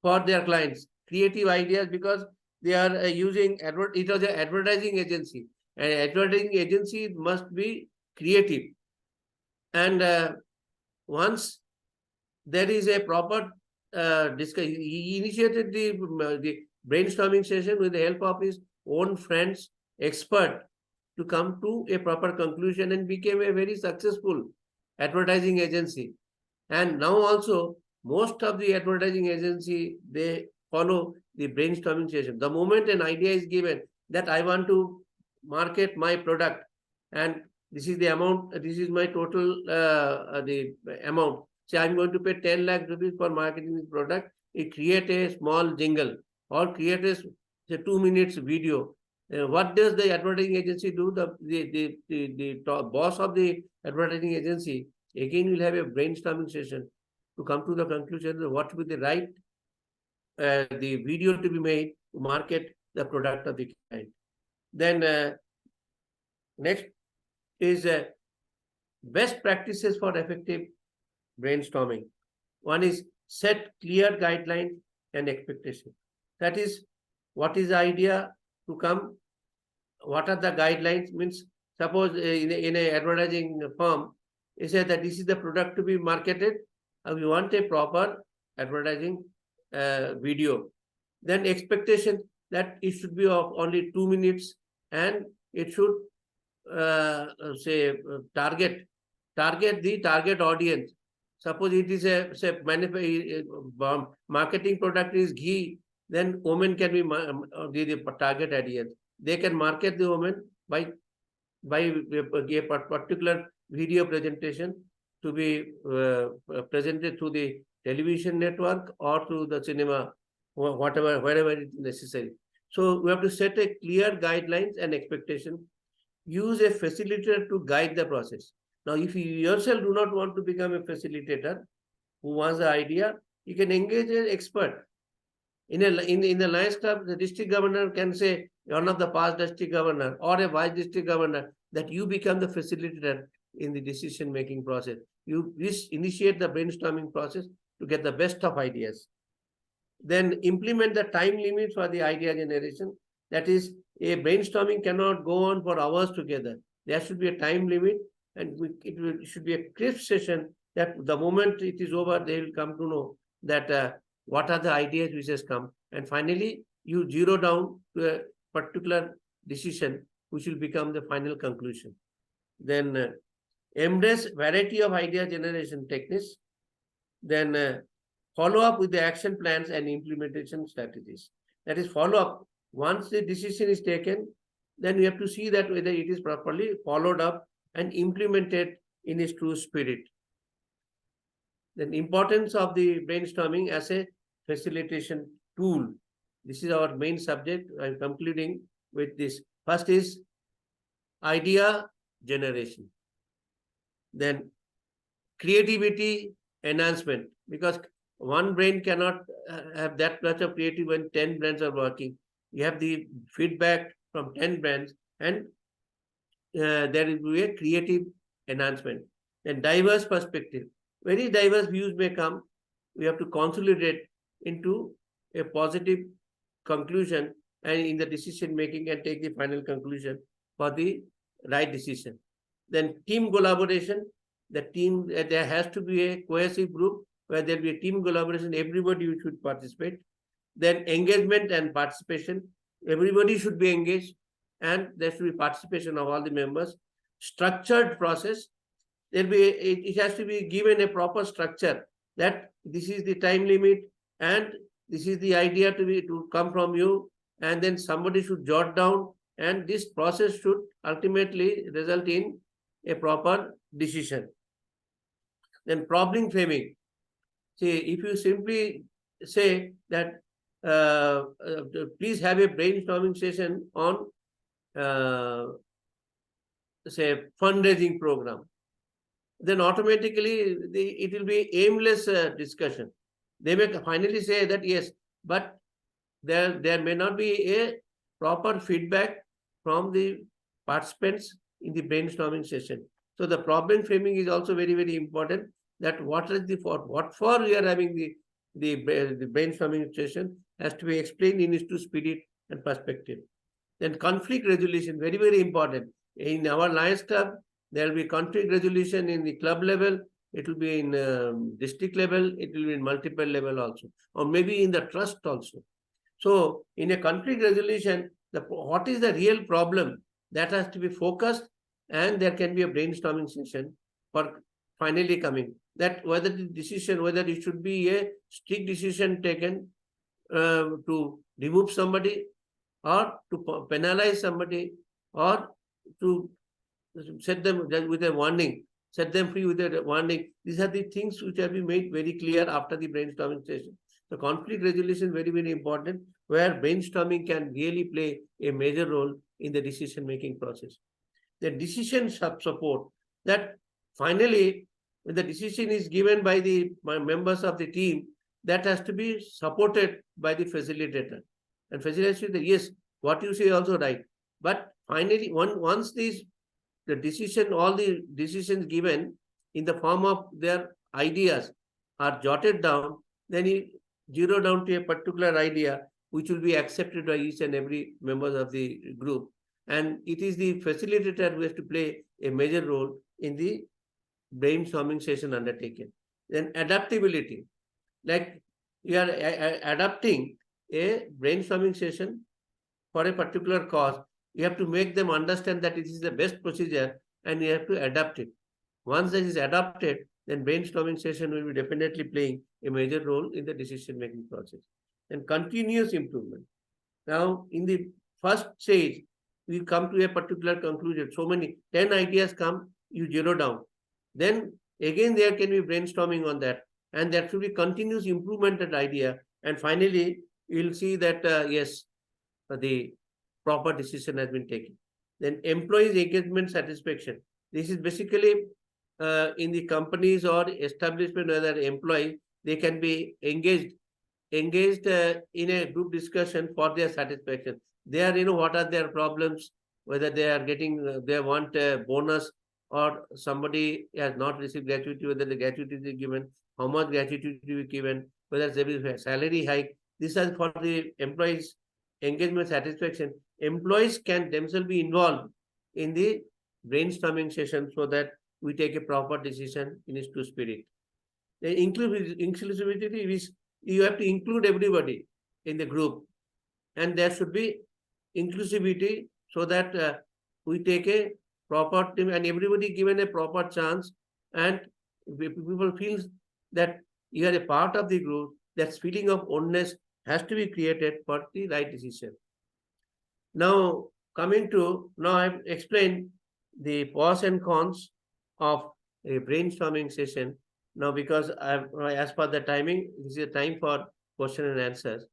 for their clients, creative ideas, because they are using, it was an advertising agency. An advertising agency must be creative. And once there is a proper discussion, he initiated the brainstorming session with the help of his own friends, expert, to come to a proper conclusion, and became a very successful advertising agency. And now also, most of the advertising agency, they follow the brainstorming session. The moment an idea is given that I want to market my product, and this is the amount, this is my total the amount. Say I'm going to pay 10 lakh rupees for marketing this product. You create a small jingle or create a say 2 minutes video. What does the advertising agency do? The boss of the advertising agency again will have a brainstorming session to come to the conclusion that what will be the right the video to be made to market the product of the client. Then next is best practices for effective brainstorming. One is set clear guidelines and expectations. That is, what is the idea to come? What are the guidelines? Means, suppose in a advertising firm, you say that this is the product to be marketed, and we want a proper advertising video. Then expectation that it should be of only 2 minutes, and it should target the target audience. Suppose it is a marketing product is ghee, then women can be the target audience. They can market the woman by a particular video presentation to be presented through the television network or through the cinema, or wherever it is necessary. So we have to set a clear guidelines and expectation. Use a facilitator to guide the process. Now, if you yourself do not want to become a facilitator who wants the idea, you can engage an expert. In the Lions Club, the district governor can say, one of the past district governor or a vice district governor, that you become the facilitator in the decision-making process. You initiate the brainstorming process to get the best of ideas. Then implement the time limit for the idea generation. That is, a brainstorming cannot go on for hours together. There should be a time limit, and it should be a crisp session that the moment it is over, they will come to know that what are the ideas which has come. And finally, you zero down to a particular decision which will become the final conclusion. Then embrace variety of idea generation techniques. Then follow up with the action plans and implementation strategies. That is, follow up. Once the decision is taken, then we have to see that whether it is properly followed up and implemented in its true spirit. Then importance of the brainstorming as a facilitation tool. This is our main subject. I'm concluding with this. First is idea generation. Then creativity enhancement, because one brain cannot have that much of creativity when 10 brains are working. You have the feedback from 10 brains, and there will be a creative enhancement. And diverse perspective. Very diverse views may come. We have to consolidate into a positive conclusion and in the decision making and take the final conclusion for the right decision. Then team collaboration. The team, there has to be a cohesive group where there will be a team collaboration. Everybody should participate. Then engagement and participation. Everybody should be engaged, and there should be participation of all the members. Structured process. It has to be given a proper structure, that this is the time limit and this is the idea to come from you, and then somebody should jot down, and this process should ultimately result in a proper decision. Then problem framing. See, if you simply say that please have a brainstorming session on say fundraising program, then automatically it will be aimless discussion. They may finally say that yes, but there may not be a proper feedback from the participants in the brainstorming session. So the problem framing is also very, very important, that what for we are having the brainstorming session has to be explained in its true spirit and perspective. Then conflict resolution, very, very important. In our Lions Club, there will be conflict resolution in the club level, it will be in district level, it will be in multiple level also, or maybe in the trust also. So in a conflict resolution, what is the real problem, that has to be focused, and there can be a brainstorming session for finally coming that whether the decision, whether it should be a strict decision taken to remove somebody, or to penalize somebody, or to set them with a warning, set them free with a warning. These are the things which have been made very clear after the brainstorming session. So conflict resolution is very, very important, where brainstorming can really play a major role in the decision-making process. The decision support, that finally, when the decision is given by the members of the team, that has to be supported by the facilitator. And facilitator, yes, what you say also right. But finally, once the decision, all the decisions given in the form of their ideas are jotted down, then you zero down to a particular idea which will be accepted by each and every member of the group. And it is the facilitator who has to play a major role in the brainstorming session undertaken. Then adaptability, like you are adapting a brainstorming session for a particular cause, you have to make them understand that it is the best procedure and you have to adapt it. Once that is adapted, then brainstorming session will be definitely playing a major role in the decision-making process. And continuous improvement. Now, in the first stage, we come to a particular conclusion. So many, 10 ideas come, you zero down. Then again, there can be brainstorming on that. And there should be continuous improvement that idea. And finally, you'll see that, yes, the proper decision has been taken. Then employees engagement satisfaction. This is basically in the companies or establishment where the employee, they can be engaged in a group discussion for their satisfaction. They are, what are their problems, whether they are getting, they want a bonus, or somebody has not received gratuity, whether the gratuity is given, how much gratuity to be given, whether there is a salary hike. These are for the employees engagement satisfaction. Employees can themselves be involved in the brainstorming session so that we take a proper decision in its true spirit. The inclusivity is you have to include everybody in the group, and there should be inclusivity so that we take a proper team and everybody given a proper chance, and people feel that you are a part of the group. That feeling of oneness has to be created for the right decision. Now, I've explained the pros and cons of a brainstorming session. Now, because as per the timing, this is a time for question and answers.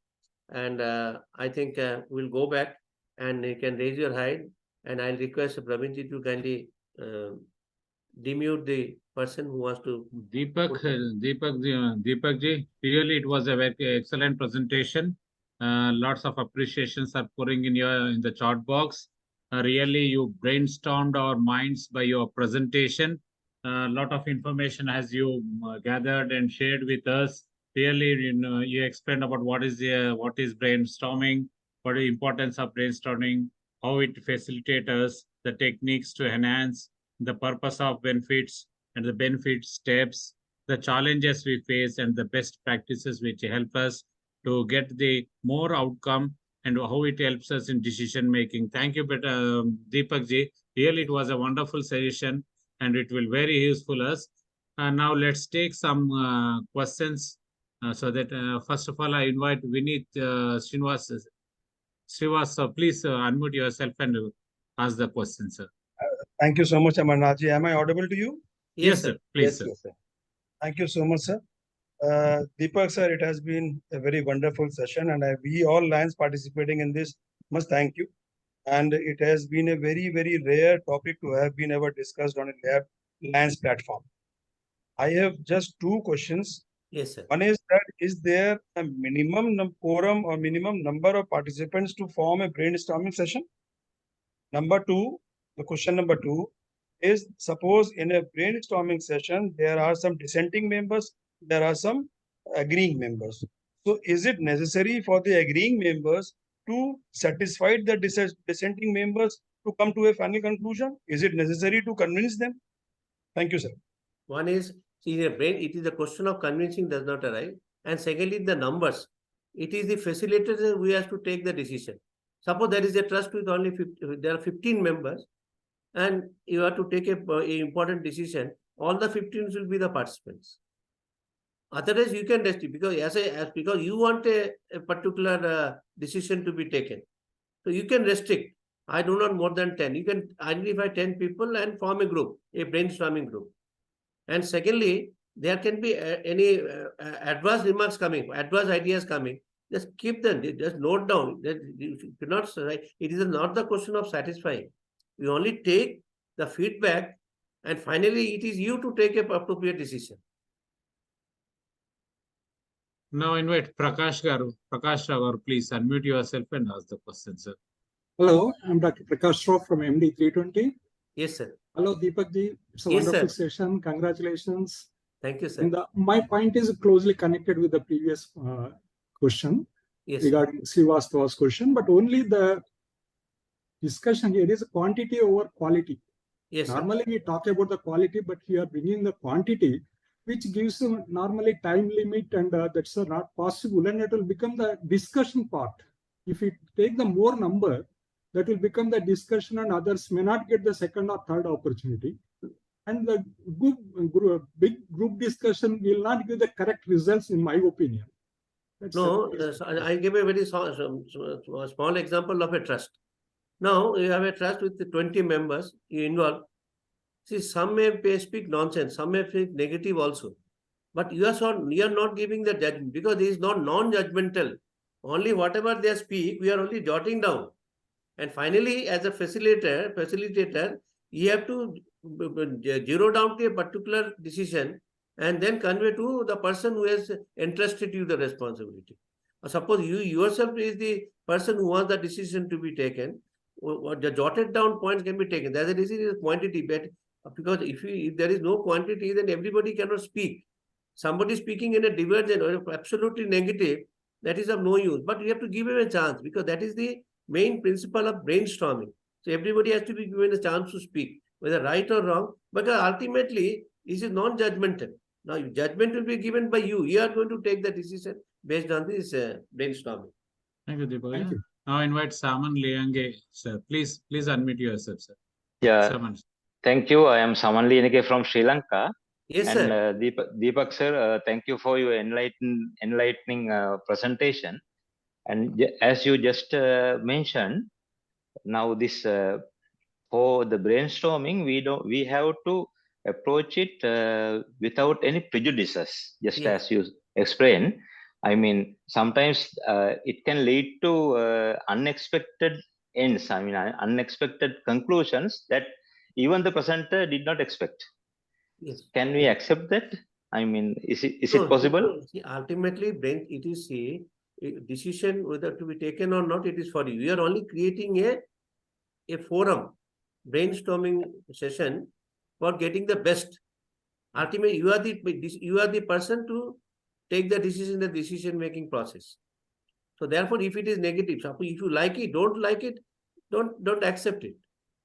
And I think we'll go back and you can raise your hand, and I'll request Praveenji to kindly demute the person who wants to. Deepak ji, really it was a very excellent presentation. Lots of appreciations are pouring in the chat box. Really, you brainstormed our minds by your presentation. A lot of information as you gathered and shared with us. Really, you explained about what is brainstorming, what is the importance of brainstorming, how it facilitates us, the techniques to enhance, the purpose of benefits and the benefit steps, the challenges we face, and the best practices which help us to get the more outcome and how it helps us in decision making. Thank you, Deepak ji. Really, it was a wonderful session and it will very useful us. Now let's take some questions. So that first of all, I invite Vineet Srinivas. Please unmute yourself and ask the question, sir. Thank you so much, Amarnathji. Am I audible to you? Yes, sir. Please, Yes, sir. sir. Thank you so much, sir. Deepak, sir, it has been a very wonderful session, and we all Lions participating in this must thank you. And it has been a very, very rare topic to have been ever discussed on a Lions platform. I have just two questions. Yes, sir. One is that is there a minimum quorum or minimum number of participants to form a brainstorming session? Number two, the question number two is suppose in a brainstorming session, there are some dissenting members, there are some agreeing members. So is it necessary for the agreeing members to satisfy the dissenting members to come to a final conclusion? Is it necessary to convince them? Thank you, sir. One is, see, in a brain, it is a question of convincing does not arise. And secondly, the numbers. It is the facilitator who has to take the decision. Suppose there is a trust with only 50, there are 15 members, and you have to take a important decision. All the 15 will be the participants. Otherwise, you can restrict because you want a particular decision to be taken. So you can restrict. I do not more than 10. You can identify 10 people and form a group, a brainstorming group. And secondly, there can be any adverse remarks coming, adverse ideas coming. Just keep them, just note down. You cannot, it is not the question of satisfying. You only take the feedback, and finally, it is you to take an appropriate decision. Now invite Prakash Garu. Prakash Rao, please unmute yourself and ask the question, sir. Hello, I'm Dr. Prakash Rao from MD 320. Yes, sir. Hello, Deepak ji. It's a Yes, wonderful sir. session. Congratulations. Thank you, sir. And my point is closely connected with the previous question regarding Srivastava's question, but only the discussion here is quantity over quality. Yes, normally we talk about the quality, but we are bringing the quantity, which gives normally time limit, and that's not possible, and it will become the discussion part. If we take the more number, that will become the discussion, and others may not get the second or third opportunity. And the big group discussion will not give the correct results, in my opinion. No, I give a very small example of a trust. Now you have a trust with the 20 members, you involve. See, some may speak nonsense, some may speak negative also. But you are not giving the judgment because this is not non-judgmental. Only whatever they speak, we are only jotting down. And finally, as a facilitator, you have to zero down to a particular decision and then convey to the person who has entrusted you the responsibility. Suppose you yourself is the person who wants the decision to be taken, the jotted down points can be taken. That's the reason is quantity, but because if there is no quantity, then everybody cannot speak. Somebody speaking in a divergent or absolutely negative, that is of no use. But you have to give him a chance because that is the main principle of brainstorming. So everybody has to be given a chance to speak, whether right or wrong. But ultimately, this is non-judgmental. Now, judgment will be given by you. You are going to take the decision based on this brainstorming. Thank you, Deepak. Thank you. Now invite Saman Liange, sir. Please unmute yourself, sir. Yeah. Saman. Thank you. I am Saman Liange from Sri Lanka. Yes, and, sir. Deepak sir, thank you for your enlightening presentation. And as you just mentioned, now this for the brainstorming, we have to approach it without any prejudices, just as you explained. I mean, sometimes it can lead to unexpected ends. I mean, unexpected conclusions that even the presenter did not expect. Yes. Can we accept that? I mean, is No, it possible? See, ultimately, brain, it is a decision whether to be taken or not. It is for you. You are only creating a forum, brainstorming session for getting the best. Ultimately, you are the person to take the decision, the decision making process. So therefore, if it is negative, suppose if you like it, don't like it, don't accept it.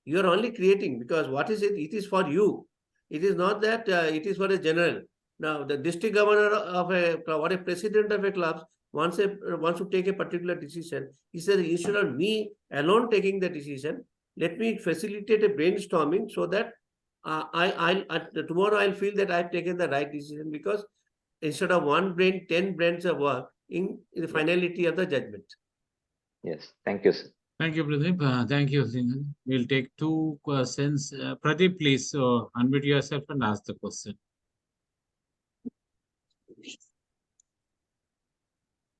You are only creating, because what is it? It is for you. It is not that it is for a general. Now, the district governor of a club or a president of a club wants to take a particular decision. He says, instead of me alone taking the decision, let me facilitate a brainstorming so that tomorrow I'll feel that I've taken the right decision, because instead of one brain, 10 brains of work in the finality of the judgment. Yes. Thank you, sir. Thank you, Pradeep. Thank you. We'll take two questions. Pradeep, please unmute yourself and ask the question.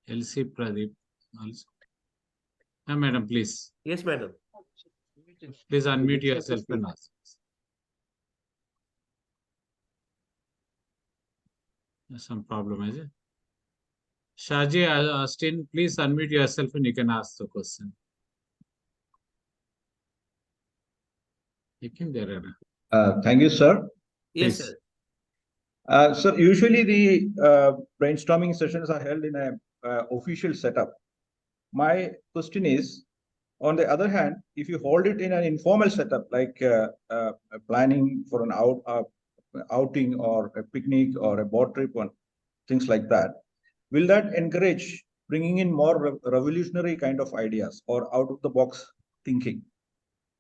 LC Pradeep also. Madam, please. Yes, madam. Please unmute yourself and ask. There's some problem, is it? Shaji Austin, please unmute yourself and you can ask the question. Thank you, sir. Yes, Please. sir. Sir, usually the brainstorming sessions are held in a official setup. My question is, on the other hand, if you hold it in an informal setup, like planning for an outing or a picnic or a boat trip, and things like that, will that encourage bringing in more revolutionary kind of ideas or out of the box thinking?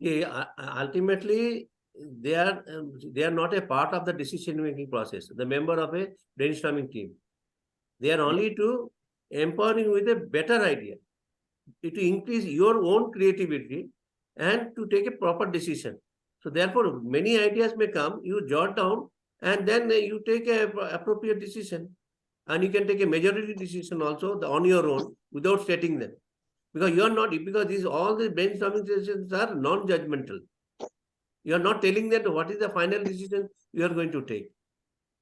Yeah, ultimately, they are not a part of the decision making process. The member of a brainstorming team, they are only to empower you with a better idea, to increase your own creativity and to take a proper decision. So therefore, many ideas may come, you jot down, and then you take a appropriate decision, and you can take a majority decision also on your own without stating them. Because you are not, because all the brainstorming sessions are non-judgmental. You are not telling them what is the final decision you are going to take.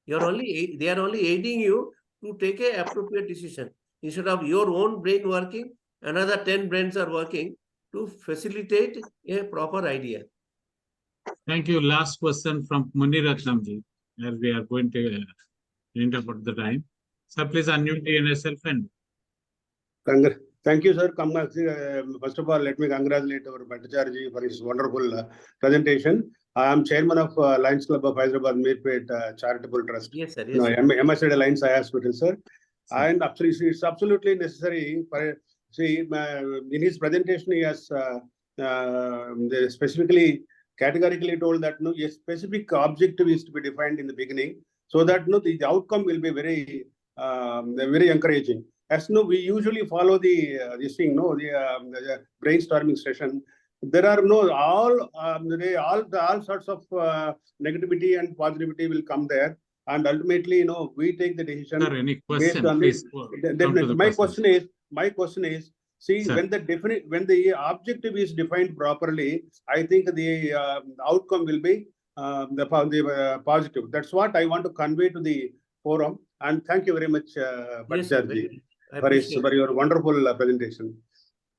They are only aiding you to take a appropriate decision. Instead of your own brain working, another 10 brains are working to facilitate a proper idea. Thank you. Last question from Muniratnamji, as we are going to interpret the time. Sir, please unmute yourself and. Thank you, sir. First of all, let me congratulate our Bhattacharya for his wonderful presentation. I am chairman of Lions Club of Hyderabad Mirpet Charitable Trust. Yes, sir. Yes, sir. MSD Lions Eye Hospital, sir. And absolutely, it's absolutely necessary. In his presentation, he has specifically, categorically told that a specific objective is to be defined in the beginning, so that the outcome will be very, very encouraging. As we usually follow the brainstorming session. There are all sorts of negativity and positivity will come there, and ultimately, we take the decision. Sir, any question? Based on please. My question is. See, Sir. when the objective is defined properly, I think the outcome will be positive. That's what I want to convey to the forum. And thank you very much, Bhattacharya, for your wonderful presentation.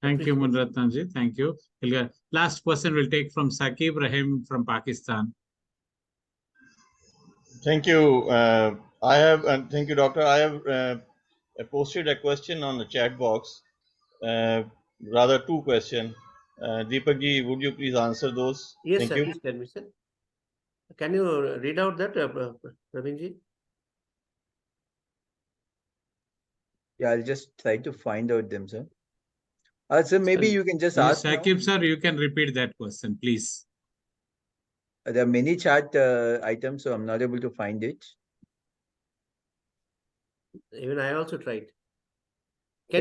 Thank you, Muniratnamji. Thank you. Last question we'll take from Saqib Rahim from Pakistan. Thank you. Thank you, Doctor. I have posted a question on the chat box. Rather, two questions. Deepak ji, would you please answer those? Yes, Thank sir. you. Please tell me, sir. Can you read out that, Praveen ji? Yeah, I'll just try to find out them, sir. So maybe you can just ask. Saqib, sir, you can repeat that question, please. There are many chat items, so I'm not able to find it. Even I also tried.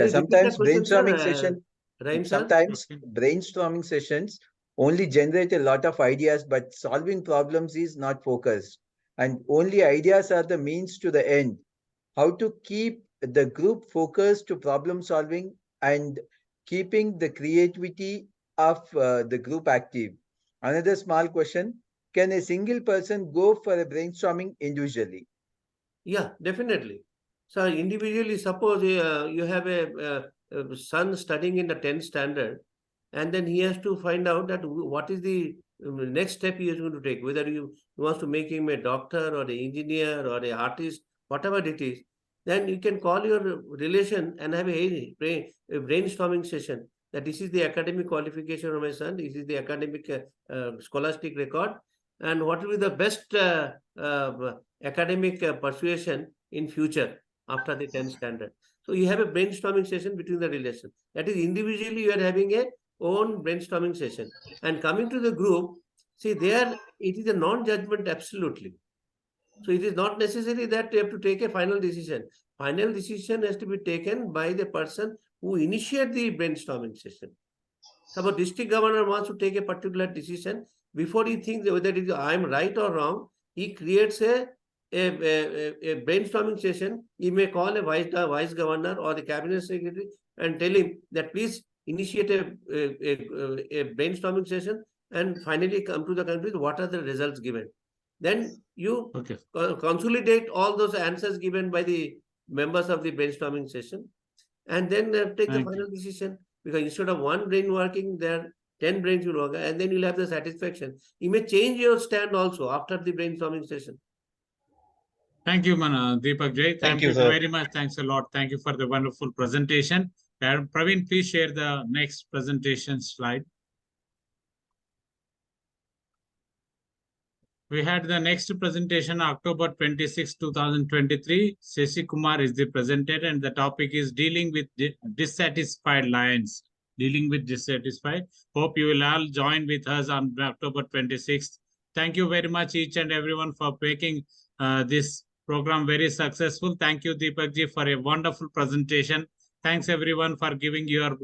Sometimes brainstorming sessions only generate a lot of ideas, but solving problems is not focused. And only ideas are the means to the end. How to keep the group focused to problem solving and keeping the creativity of the group active. Another small question. can a single person go for a brainstorming individually? Yeah, definitely. So individually, suppose you have a son studying in the 10th standard, and then he has to find out that what is the next step he is going to take, whether he wants to make him a doctor or an engineer or an artist, whatever it is. Then you can call your relation and have a brainstorming session, that this is the academic qualification of my son, this is the academic scholastic record, and what will be the best academic persuasion in future after the 10th standard. So you have a brainstorming session between the relation. That is, individually you are having a own brainstorming session. And coming to the group, see, there it is a non-judgment absolutely. So it is not necessary that you have to take a final decision. Final decision has to be taken by the person who initiate the brainstorming session. Suppose district governor wants to take a particular decision, before he thinks whether it is I am right or wrong, he creates a brainstorming session. He may call a vice governor or the cabinet secretary and tell him that please initiate a brainstorming session and finally come to the conclusion what are the results given. Then you consolidate all those answers given by the members of the brainstorming session, and then take the final decision. Because instead of one brain working, there 10 brains will work, and then you'll have the satisfaction. You may change your stand also after the brainstorming session. Thank you, Deepak Jay. Thank you very much. Thanks a lot. Thank you for the wonderful presentation. Praveen, please share the next presentation slide. We had the next presentation October 26, 2023. Shashi Kumar is the presenter, and the topic is dealing with dissatisfied lions. Dealing with dissatisfied. Hope you will all join with us on October 26th. Thank you very much, each and everyone, for making this program very successful. Thank you, Deepak ji, for a wonderful presentation. Thanks everyone for giving your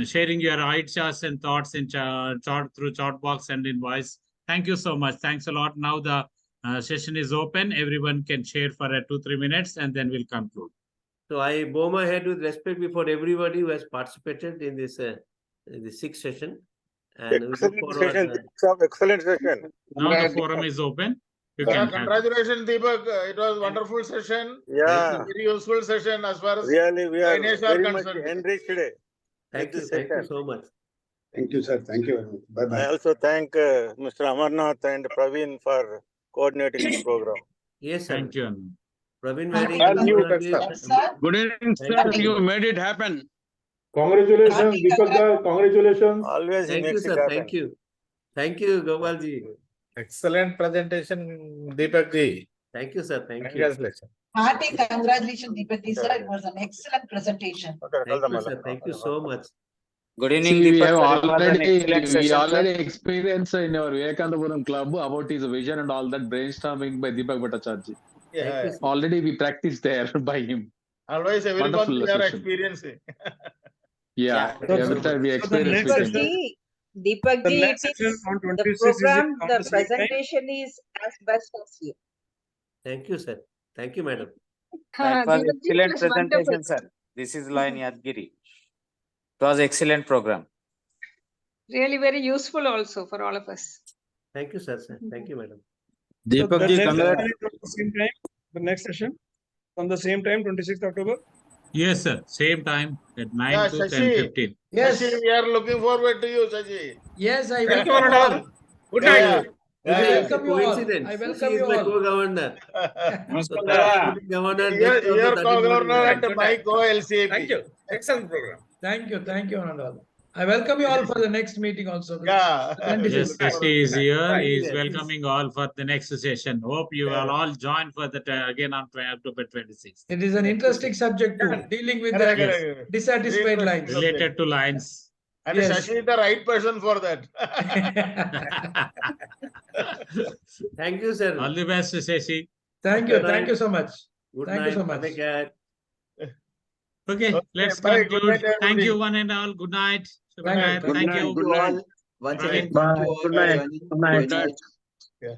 sharing your ideas and thoughts in through chat box and in voice. Thank you so much. Thanks a lot. Now the session is open. Everyone can share for 2-3 minutes, and then we'll conclude. So I bow my head with respect before everybody who has participated in this the sixth session. And excellent session. Excellent session. Now the forum is open. You can congratulations, Deepak. It was a wonderful session. Yeah. Very useful session as far as really we are very much concerned. enriched today. Thank you so much. Thank you, sir. Thank you very much. Bye-bye. I also thank Mr. Amarnath and Praveen for coordinating this program. Yes, sir. Thank you. Praveen, good evening, sir. You made it happen. Congratulations, Deepak. Congratulations. Always thank you, sir. Thank you. Thank you, Gopalji. Excellent presentation, Deepak ji. Thank you, sir. Thank you. Congratulations. Hearty congratulations, Deepak ji, sir. It was an excellent presentation. Thank you, sir. Thank you so much. Good evening, Deepak. We already experienced in our Vivekanandapuram club about his vision and all that brainstorming by Deepak Bhattacharya. Yeah. Already we practiced there by him. Always everyone we are experiencing. Yeah, every time we experience with him. Deepak ji, it is the program, the presentation is as best as you. Thank you, sir. Thank you, madam. It was excellent presentation, sir. This is Lion Yadgiri. It was excellent program. Really very useful also for all of us. Thank you, sir. Thank you, madam. Deepak ji, the next session on the same time, 26th October. Yes, sir. Same time at 9 to 10:15. Yes, Shashi, we are looking forward to you, Shashi. Yes, I Thank welcome you, you all. Good night. I welcome you all. Coincidence. I Shashi welcome is you my all. co-governor. Your co-governor and my co-LCAP. Thank you. Excellent program. Thank you, Anandal. I welcome you all for the next meeting also. Yeah. Yes, Shashi is here. He is welcoming all for the next session. Hope you will all join for that again on October 26th. It is an interesting subject too, dealing with the dissatisfied lines. Related to lines. And Shashi is the right person for that. Thank you, sir. All the best, Shashi. Thank you. Thank you so much. Thank you so much. Okay, let's bye. conclude. Good night, Thank you, everybody. one and all. Good night. Good night. Thank you. Good night. Once again, Bye. thank you all for joining. Good night. Good night. Yeah.